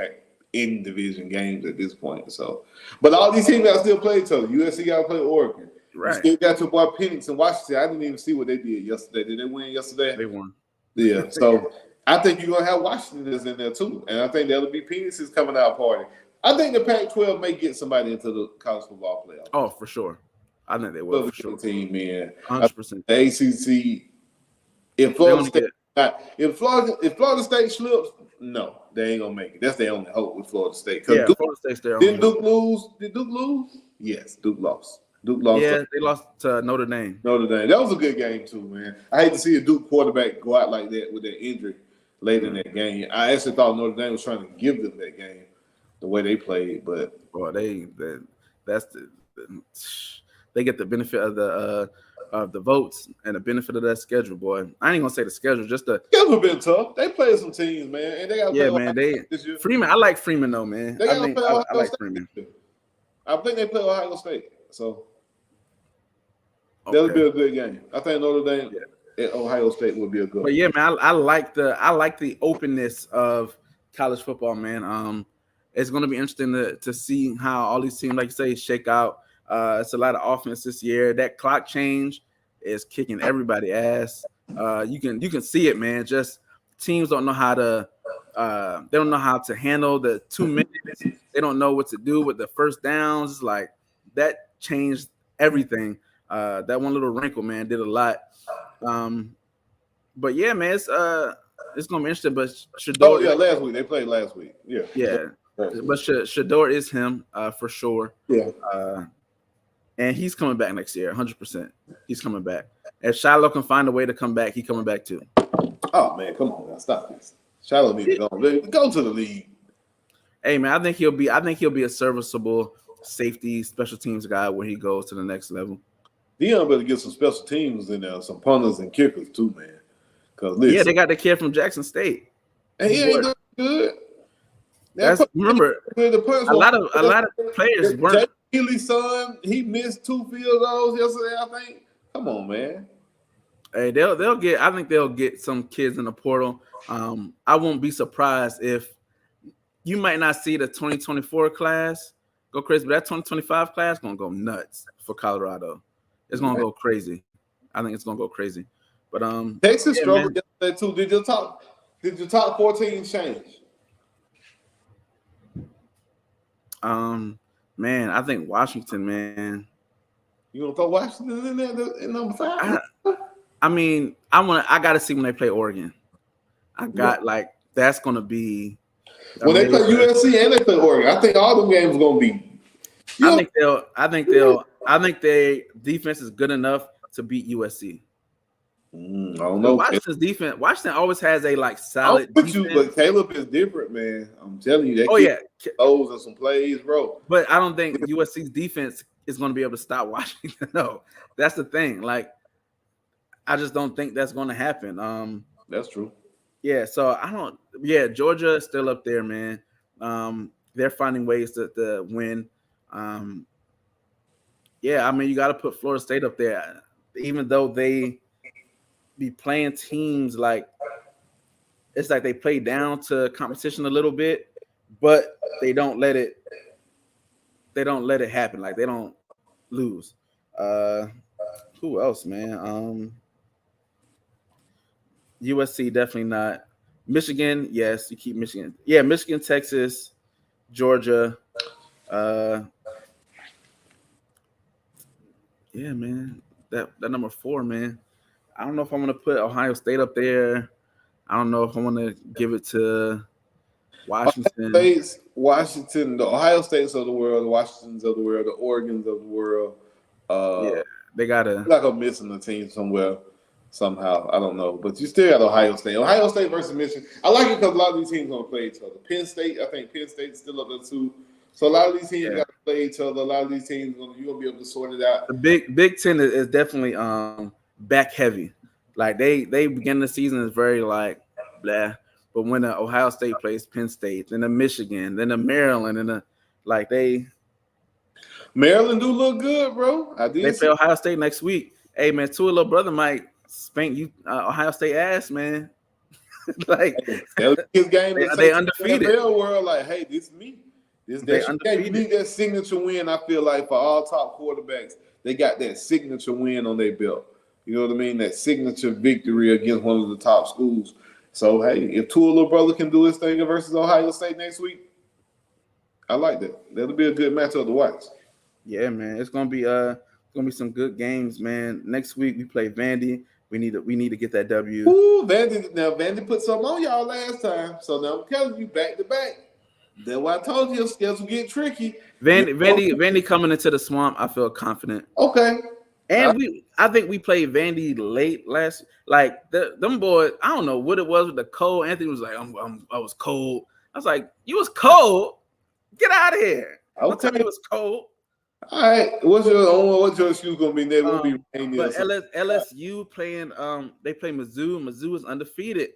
in division games at this point. So, but all these teams got to still play each other. USC got to play Oregon. Right. You still got your boy Penix and Washington. I didn't even see what they did yesterday. Did they win yesterday? They won. Yeah. So I think you're gonna have Washington in there too, and I think that'll be Penix's coming out party. I think the Pac-12 may get somebody into the college football playoff. Oh, for sure. I think they will. For sure. Team, man. 100%. The ACC. If Florida State slips, no, they ain't gonna make it. That's their only hope with Florida State. Florida State's their only hope. Duke lose? Did Duke lose? Yes, Duke lost. Duke lost. Yeah, they lost to Notre Dame. That was a good game too, man. I hate to see a Duke quarterback go out like that with that injury late in that game. I actually thought Notre Dame was trying to give them that game the way they played, but they get the benefit of the votes and the benefit of that schedule, boy. I ain't gonna say the schedule, just the schedule been tough. They played some teams, man, and they got this year. Freeman. I like Freeman though, man. I like Freeman. I think they play Ohio State. So that'll be a good game. I think Notre Dame at Ohio State will be a good. But yeah, man, I like the openness of college football, man. It's going to be interesting to see how all these teams, like you say, shake out. It's a lot of offense this year. That clock change is kicking everybody ass. You can see it, man. Just teams don't know how to. They don't know how to handle the 2 minutes. They don't know what to do with the first downs. It's like that changed everything. That one little wrinkle, man, did a lot. But yeah, man, it's gonna be interesting. But Shador, last week they played last week. Yeah. But Shador is him for sure. Yeah. And he's coming back next year, 100%. He's coming back. If Shiloh can find a way to come back, he's coming back too. Oh man, come on now, stop this. Shiloh needs to go to the league. Hey man, I think he'll be a serviceable safety special teams guy when he goes to the next level. Deion better get some special teams in there, some punters and kickers too, man. Yeah, they got the kid from Jackson State. And he ain't good. Remember, a lot of players weren't. Keely's son, he missed 2 field goals yesterday, I think. Come on, man. Hey, I think they'll get some kids in the portal. I won't be surprised if you might not see the 2024 class go crazy, but that 2025 class gonna go nuts for Colorado. It's gonna go crazy. I think it's gonna go crazy. But Texas struggled yesterday too. Did your top 14 change? Man, I think Washington, man. You gonna throw Washington in there in number 5? I mean, I gotta see when they play Oregon. Like that's gonna be when they play USC and they play Oregon. I think all them games are gonna be. I think their defense is good enough to beat USC. I don't know. Washington's defense. Washington always has a like solid defense. But Caleb is different, man. I'm telling you. Those and some plays, bro. But I don't think USC's defense is going to be able to stop Washington. No, that's the thing. Like, I just don't think that's going to happen. That's true. Yeah. So I don't. Yeah, Georgia is still up there, man. They're finding ways to win. Yeah, I mean, you got to put Florida State up there, even though they be playing teams like it's like they play down to competition a little bit, but they don't let it happen. Like they don't lose. Who else, man? USC definitely not. Michigan, yes, you keep Michigan. Yeah, Michigan, Texas, Georgia. Yeah, man. That number 4, man. I don't know if I'm gonna put Ohio State up there. I don't know if I want to give it to Washington. Washington, the Ohio States of the world, the Washingtons of the world, the Oregons of the world. Yeah, they gotta. Like I'm missing the team somewhere, somehow. I don't know, but you still got Ohio State. Ohio State versus Michigan. I like it because a lot of these teams gonna play each other. Penn State, I think Penn State's still up there too. So a lot of these teams got to play each other. A lot of these teams, you're gonna be able to sort it out. The Big Ten is definitely back heavy. Like they begin the season is very like blah, but when the Ohio State plays Penn State, then the Michigan, then the Maryland, and Maryland do look good, bro. They play Ohio State next week. Hey man, Tua little brother might spank you Ohio State ass, man. Like his game, they undefeated. World, like, hey, this is me. You need that signature win. I feel like for all top quarterbacks, they got that signature win on their belt. You know what I mean? That signature victory against one of the top schools. So hey, if Tua little brother can do his thing versus Ohio State next week, I like that. That'll be a good matchup to watch. Yeah, man, it's gonna be some good games, man. Next week we play Vandy. We need to get that W. Ooh, Vandy put something on y'all last time. So now I'm telling you, back to back. That's why I told you your schedule get tricky. Vandy coming into the swamp. I feel confident. Okay. And I think we played Vandy late last. Like them boys, I don't know what it was with the cold. Anthony was like, I was cold. I was like, you was cold. Get out of here. I'll tell you it was cold. All right. What's your excuse gonna be? They're gonna be rainy. But LSU playing. They play Mizzou. Mizzou is undefeated.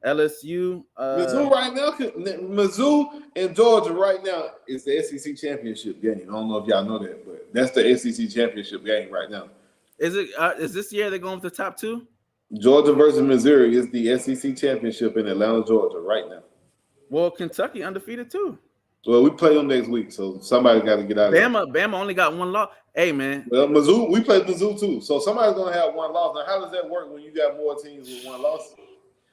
LSU. Mizzou right now. Mizzou and Georgia right now is the SEC championship game. I don't know if y'all know that, but that's the SEC championship game right now. Is it? Is this year they're going with the top 2? Georgia versus Missouri is the SEC championship in Atlanta, Georgia, right now. Well, Kentucky undefeated too. Well, we play them next week, so somebody got to get out of there. Bama only got 1 loss. Hey, man. Well, Mizzou, we played Mizzou too, so somebody's gonna have 1 loss. Now, how does that work when you got more teams with 1 loss?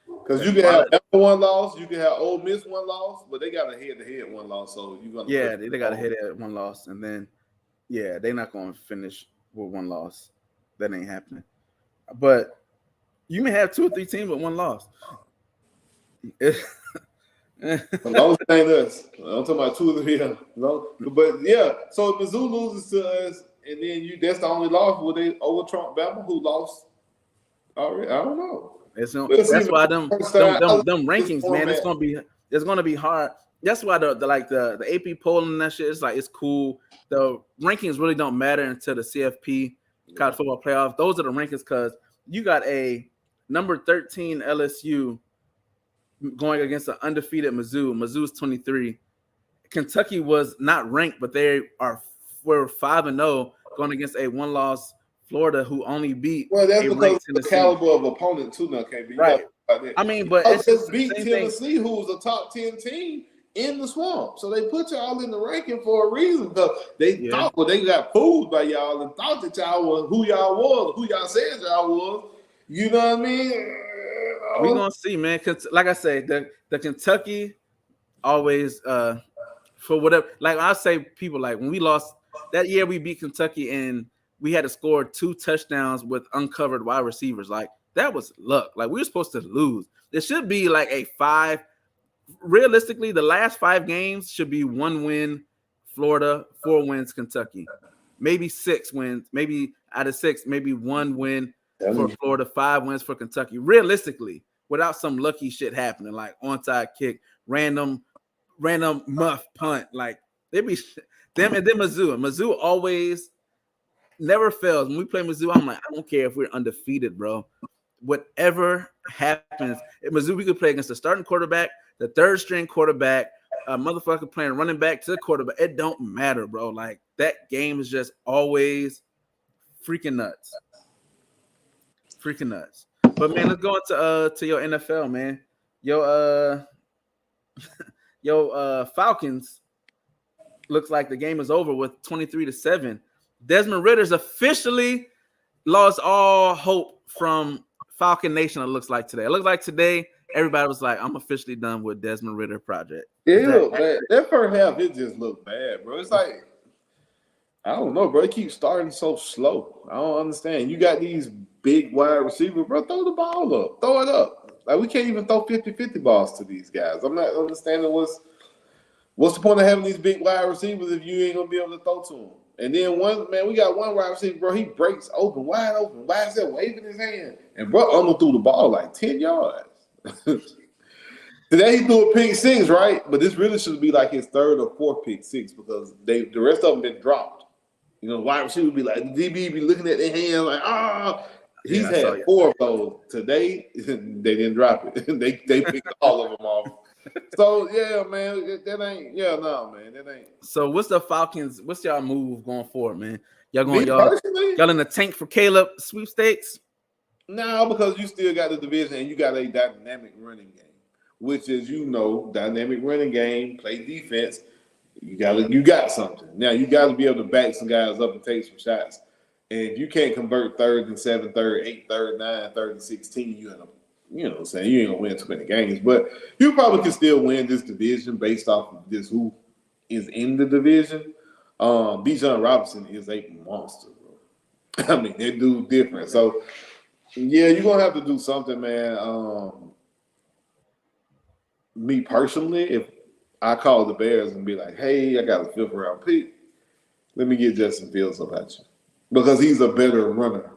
Because you can have 1 loss, you can have Ole Miss 1 loss, but they got a head-to-head 1 loss. So you're gonna they got a head-to-head 1 loss, and then they're not going to finish with 1 loss. That ain't happening. But you may have 2 or 3 teams with 1 loss. As long as it ain't us. I'm talking about 2 or 3. No, but yeah. So if Mizzou loses to us, and then that's the only loss. Will they over Trump Bama, who lost already? I don't know. That's why them rankings, man. It's gonna be hard. That's why the AP poll and that shit. It's like it's cool. The rankings really don't matter until the CFP college football playoff. Those are the rankings because you got a number 13 LSU going against an undefeated Mizzou. Mizzou's 23. Kentucky was not ranked, but were 5-0 going against a 1-loss Florida, who only beat. Well, that's because the caliber of opponent too. Now can't be right. I mean, but it's just beat Tennessee, who was a top 10 team in the swamp. So they put y'all in the ranking for a reason because they thought they got fooled by y'all and thought that y'all was who y'all was, who y'all said y'all was. You know what I mean? We're gonna see, man. Like I said, the Kentucky always for whatever. Like I say, people like when we lost that year, we beat Kentucky and we had to score 2 touchdowns with uncovered wide receivers. Like that was luck. Like we were supposed to lose. There should be like a 5. Realistically, the last 5 games should be 1 win, Florida, 4 wins, Kentucky, maybe 6 wins. Maybe out of 6, maybe 1 win for Florida, 5 wins for Kentucky. Realistically, without some lucky shit happening, like onside kick, random muff punt, like they be them. And then Mizzou always never fails. When we play Mizzou, I'm like, I don't care if we're undefeated, bro. Whatever happens, at Mizzou, we could play against the starting quarterback, the 3rd string quarterback, a motherfucker playing running back to the quarterback. It don't matter, bro. Like that game is just always freaking nuts. Freaking nuts. But man, let's go into to your NFL, man. Yo Falcons looks like the game is over with 23-7. Desmond Ritter's officially lost all hope from Falcon Nation. It looks like today. It looks like today everybody was like, I'm officially done with Desmond Ritter project. Yeah, it looked bad. That first half, it just looked bad, bro. It's like, I don't know, bro. It keeps starting so slow. I don't understand. You got these big wide receivers, bro. Throw the ball up. Throw it up. Like, we can't even throw 50-50 balls to these guys. I'm not understanding what's the point of having these big wide receivers if you ain't going to be able to throw to them? And then we got one wide receiver, bro. He breaks open, wide open. Why is that waving his hand? And bro almost threw the ball like 10 yards. Today he threw a pick 6, right? But this really should be like his 3rd or 4th pick 6 because the rest of them been dropped. You know, wide receiver be like, the DB be looking at their hand like, He's had 4 of those. Today, they didn't drop it. they picked all of them off. So, yeah, man, that ain't. So, what's the Falcons? What's y'all move going forward, man? Y'all in the tank for Caleb sweepstakes? No, because you still got the division and you got a dynamic running game, which is, dynamic running game, play defense. You got something. Now, you got to be able to back some guys up and take some shots. And if you can't convert 3rd and 7, 3rd, 8, 3rd, 9, 3rd and 16, you know what I'm saying? You ain't going to win too many games. But you probably can still win this division based off of just who is in the division. Bijan Robinson is a monster, bro. I mean, that dude different. So, yeah, you're going to have to do something, man. Me personally, if I call the Bears and be like, hey, I got a 5th round pick, let me get Justin Fields about you. Because he's a better runner.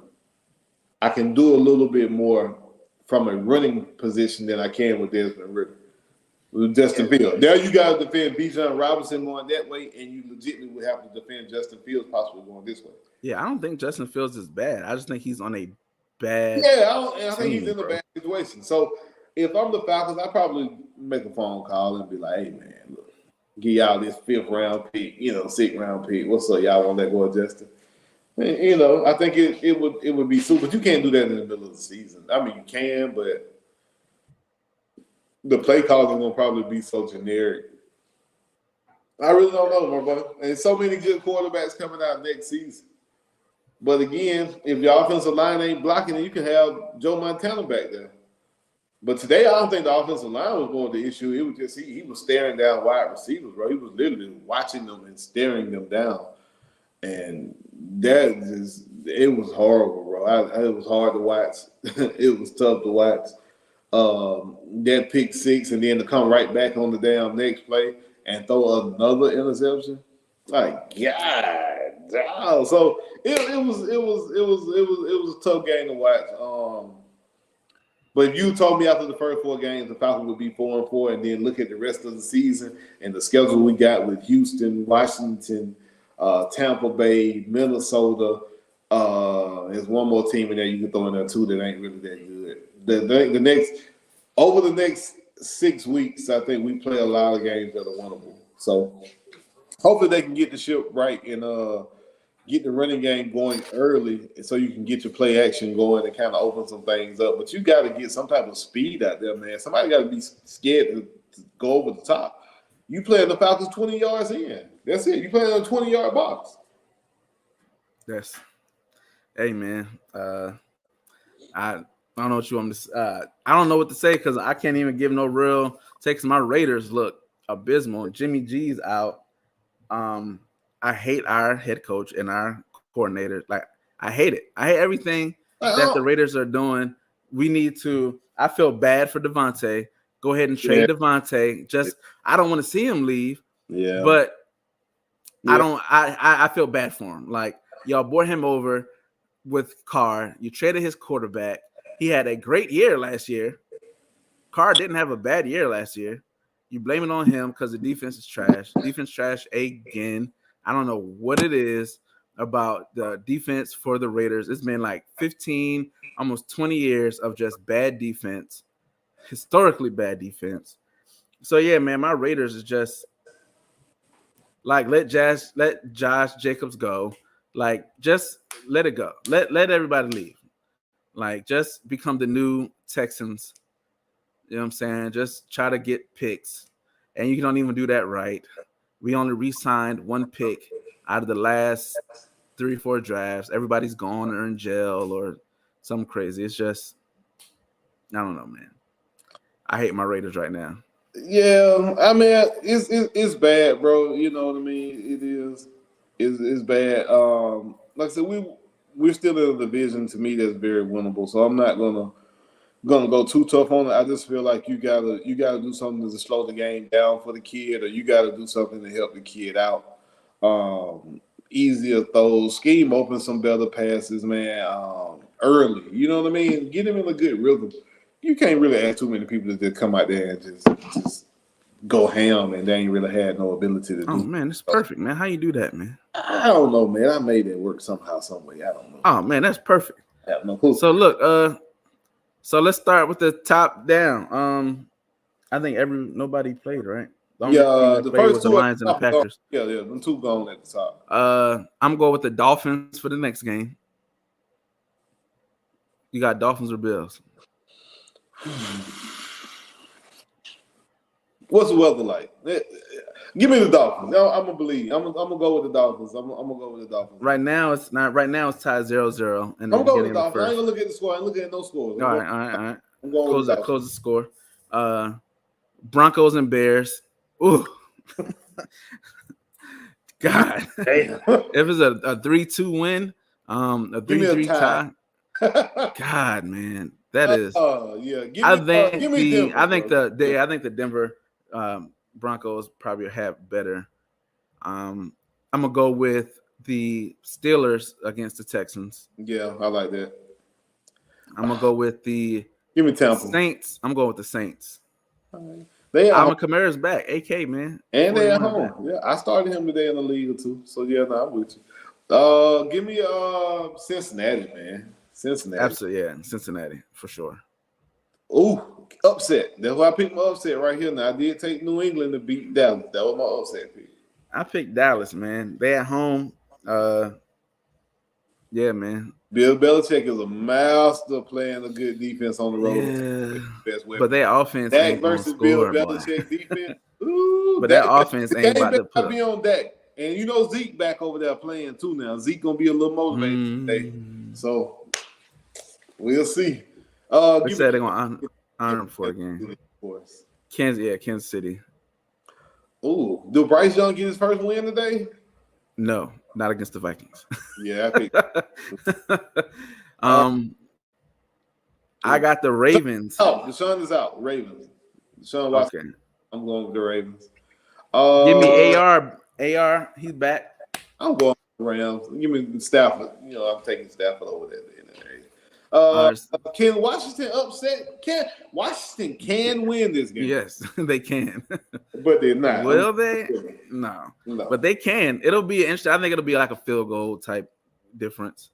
I can do a little bit more from a running position than I can with Desmond Ritter. With Justin Fields. There you got to defend Bijan Robinson going that way, and you legitimately would have to defend Justin Fields possibly going this way. Yeah, I don't think Justin Fields is bad. I just think he's on a bad I think he's in a bad situation. So if I'm the Falcons, I probably make a phone call and be like, hey, man, look, give y'all this 5th round pick, 6th round pick. What's up? Y'all want that go, Justin? I think it would be super, but you can't do that in the middle of the season. I mean, you can, but the play calls are going to probably be so generic. I really don't know, my brother. And so many good quarterbacks coming out next season. But again, if your offensive line ain't blocking, then you can have Joe Montana back there. But today, I don't think the offensive line was more the issue. It was just he was staring down wide receivers, bro. He was literally watching them and staring them down. And it was horrible, bro. It was hard to watch. It was tough to watch. That pick 6 and then to come right back on the damn next play and throw another interception. Like, God. So it was a tough game to watch. But if you told me after the first 4 games the Falcons would be 4-4 and then look at the rest of the season and the schedule we got with Houston, Washington, Tampa Bay, Minnesota. There's one more team in there you can throw in there too that ain't really that good. Over the next 6 weeks, I think we play a lot of games that are winnable. So hopefully they can get the ship right and get the running game going early so you can get your play action going and kind of open some things up. But you got to get some type of speed out there, man. Somebody got to be scared to go over the top. You playing the Falcons 20 yards in. That's it. You playing in a 20-yard box. Yes. Hey, man. I don't know what you want me to. I don't know what to say because I can't even give no real takes. My Raiders look abysmal. Jimmy G's out. I hate our head coach and our coordinator. Like, I hate it. I hate everything that the Raiders are doing. We need to. I feel bad for Devontae. Go ahead and trade Devontae. I don't want to see him leave. Yeah, but I don't. I feel bad for him. Like, y'all brought him over with Carr. You traded his quarterback. He had a great year last year. Carr didn't have a bad year last year. You blame it on him because the defense is trash. Defense trash again. I don't know what it is about the defense for the Raiders. It's been like 15, almost 20 years of just bad defense, historically bad defense. So, yeah, man, my Raiders is just like, let Josh Jacobs go. Like, just let it go. Let everybody leave. Like, just become the new Texans. You know what I'm saying? Just try to get picks. And you don't even do that right. We only re-signed one pick out of the last 3 or 4 drafts. Everybody's gone or in jail or something crazy. It's just, I don't know, man. I hate my Raiders right now. Yeah, I mean, it's bad, bro. You know what I mean? It is. It's bad. Like I said, we're still in a division to me that's very winnable. So I'm not gonna go too tough on it. I just feel like you gotta do something to slow the game down for the kid, or you gotta do something to help the kid out. Easier throws, scheme open some better passes, man. Early, you know what I mean? Get him in a good rhythm. You can't really ask too many people to just come out there and just go ham, and they ain't really had no ability to do. Oh man, it's perfect, man. How you do that, man? I don't know, man. I made it work somehow, some way. I don't know. Oh man, that's perfect. I have no clue. So look, so let's start with the top down. I think nobody played, right? The first two, two the Lions and the Packers. The two gone at the top. I'm going with the Dolphins for the next game. You got Dolphins or Bills? What's the weather like? Give me the Dolphins. I'm gonna believe. I'm gonna go with the Dolphins. I'm gonna go with the Dolphins. Right now it's not. Right now it's tied 0-0. I'm gonna go with the Dolphins. I ain't gonna look at the score. I ain't looking at no scores. All right. I'm going with the close the score. Broncos and Bears. Ooh. God. Damn. If it's a 3-2 win, a 3-3 tie. God, man, that is. I think the Denver Broncos probably have better. I'm gonna go with the Steelers against the Texans. Yeah, I like that. I'm gonna go with the Give me Tampa. Saints. I'm going with the Saints. Alvin Kamara's back. AK, man. And they're at home. Back. Yeah, I started him today in the league or two. So yeah, I'm with you. Give me Cincinnati, man. Cincinnati. Absolutely, yeah. Cincinnati for sure. Ooh, upset. That's why I picked my upset right here. Now I did take New England to beat Dallas. That was my upset pick. I picked Dallas, man. They at home. Yeah, man. Bill Belichick is a master playing a good defense on the road. Yeah. Best but their offense Dak ain't versus score, Bill Belichick defense. Ooh, but their offense ain't about to put. Be on Dak. And you know Zeke back over there playing too now. Zeke gonna be a little motivated today. So we'll see. They said they're gonna honor him for a game. Kansas City. Ooh, did Bryce Young get his first win today? No, not against the Vikings. Yeah, I think. I got the Ravens. Oh, Deshaun is out. Ravens. Deshaun Watson. Okay. I'm going with the Ravens. Give me AR. AR, he's back. I'm going with the Rams. Give me Stafford. You know, I'm taking Stafford over there. Can Washington upset? Washington can win this game? Yes, they can. But they're not. Will they? No. But they can. It'll be interesting. I think it'll be like a field goal type difference.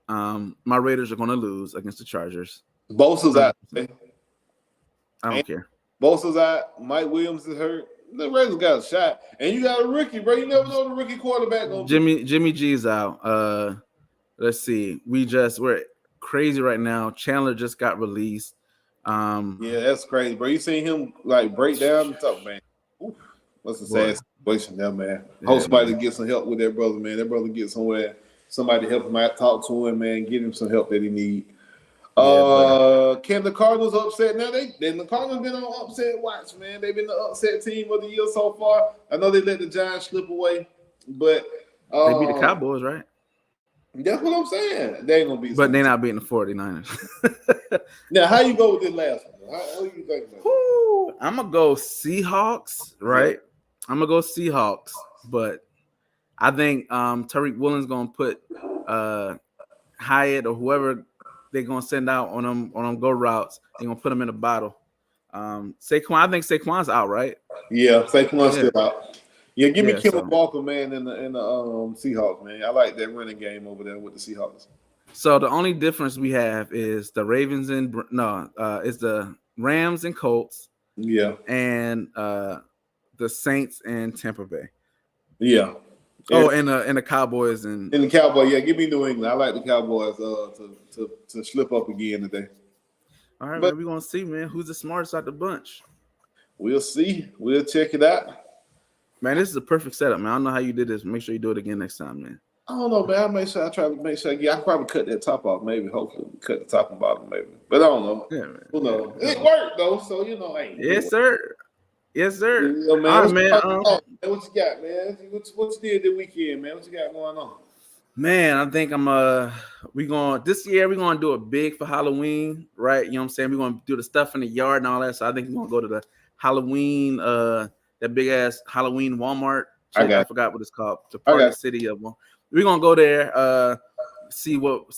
My Raiders are going to lose against the Chargers. Bosa's out. I don't care. Bosa's out. Mike Williams is hurt. The Raiders got a shot. And you got a rookie, bro. You never know the rookie quarterback going to be. Jimmy G's out. Let's see. We're crazy right now. Chandler just got released. Yeah, that's crazy, bro. You seen him like break down and talk, man. Oof, what's a sad situation there, man. Hope somebody to get some help with that brother, man. That brother get somewhere. Somebody to help him out, talk to him, man. Get him some help that he need. Can the Cardinals upset now? The Cardinals been on upset watch, man. They've been the upset team of the year so far. I know they let the Giants slip away, but they beat the Cowboys, right? That's what I'm saying. They ain't gonna beat. But they're not beating the 49ers. Now, how you go with this last one? How do you think about it? I'm gonna go Seahawks, right? I'm gonna go Seahawks, but I think Tariq Woolen's gonna put Hyatt or whoever they're gonna send out on them go routes. They're gonna put them in a battle. Saquon, I think Saquon's out, right? Yeah, Saquon's still out. Yeah, give me Kenneth so. Walker, man, in the Seahawks, man. I like that running game over there with the Seahawks. So the only difference we have is the Ravens and is the Rams and Colts. Yeah, and the Saints and Tampa Bay. Yeah. Oh, and the Cowboys and the Cowboys. Yeah, give me New England. I like the Cowboys to slip up again today. All right, man, we're gonna see, man, who's the smartest out the bunch. We'll see. We'll check it out. Man, this is a perfect setup, man. I don't know how you did this. Make sure you do it again next time, man. I don't know, man. I try to make sure. Yeah, I probably cut that top off, maybe. Hopefully, cut the top and bottom, maybe. But I don't know. Yeah, man. Who knows? It worked though, so hey. Yes, sir. Yes, sir. Yeah, man. All right, man. What you got, man? What you did this weekend, man? What you got going on? Man, I think this year we're gonna do it big for Halloween, right? You know what I'm saying? We're gonna do the stuff in the yard and all that. So I think we're gonna go to the Halloween, that big ass Halloween Walmart. I forgot what it's called. The part of the city of one. We're gonna go there, see what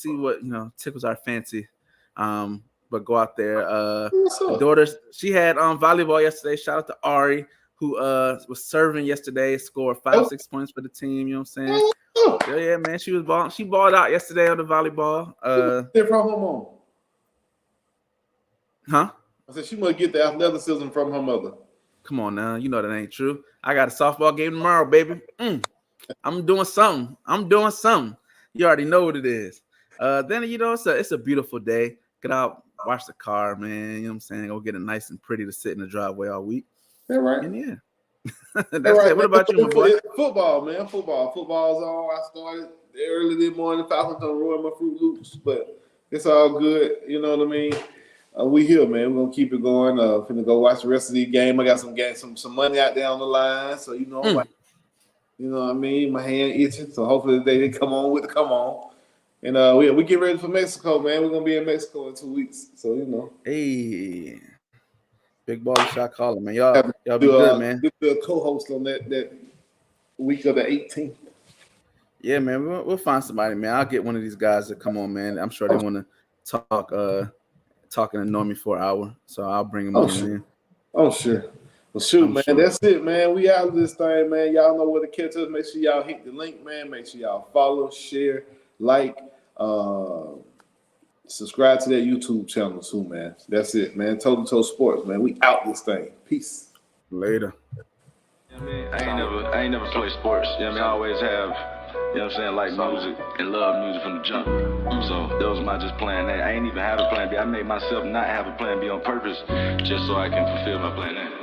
tickles our fancy. But go out there. The daughter, she had volleyball yesterday. Shout out to Ari, who was serving yesterday, scored 5-6 points for the team. You know what I'm saying? Yeah, man. She was balling. She balled out yesterday on the volleyball. They're from her mom. Huh? I said she must get the athleticism from her mother. Come on now, you know that ain't true. I got a softball game tomorrow, baby. I'm doing something. You already know what it is. Then it's a beautiful day. Get out, wash the car, man. You know what I'm saying? Go get it nice and pretty to sit in the driveway all week. That's right. And yeah. That's right. What about you, my boy? Football, man. Football's on. I started early this morning. Falcons don't ruin my Fruit Loops, but it's all good. You know what I mean? We here, man. We're gonna keep it going. Finna go watch the rest of the game. I got some money out there on the line, so you know what I mean. My hand itching, so hopefully they come on. And we get ready for Mexico, man. We're gonna be in Mexico in 2 weeks, so you know. Hey, big ball shot caller, man. Y'all be good, man. Be a co-host on that week of the 18th. Yeah, man. We'll find somebody, man. I'll get one of these guys to come on, man. I'm sure they want to talk and annoy me for an hour, so I'll bring them on, man. Oh, sure. Well, shoot, man. Sure. That's it, man. We out of this thing, man. Y'all know where to catch us. Make sure y'all hit the link, man. Make sure y'all follow, share, like, subscribe to that YouTube channel too, man. That's it, man. Toe2Toe Sports, man. We out this thing. Peace. Later. I ain't never played sports. You know what I mean? I always have, you know what I'm saying, like music and love music from the jump. So that was my just plan A. I ain't even have a plan B. I made myself not have a plan B on purpose just so I can fulfill my plan A.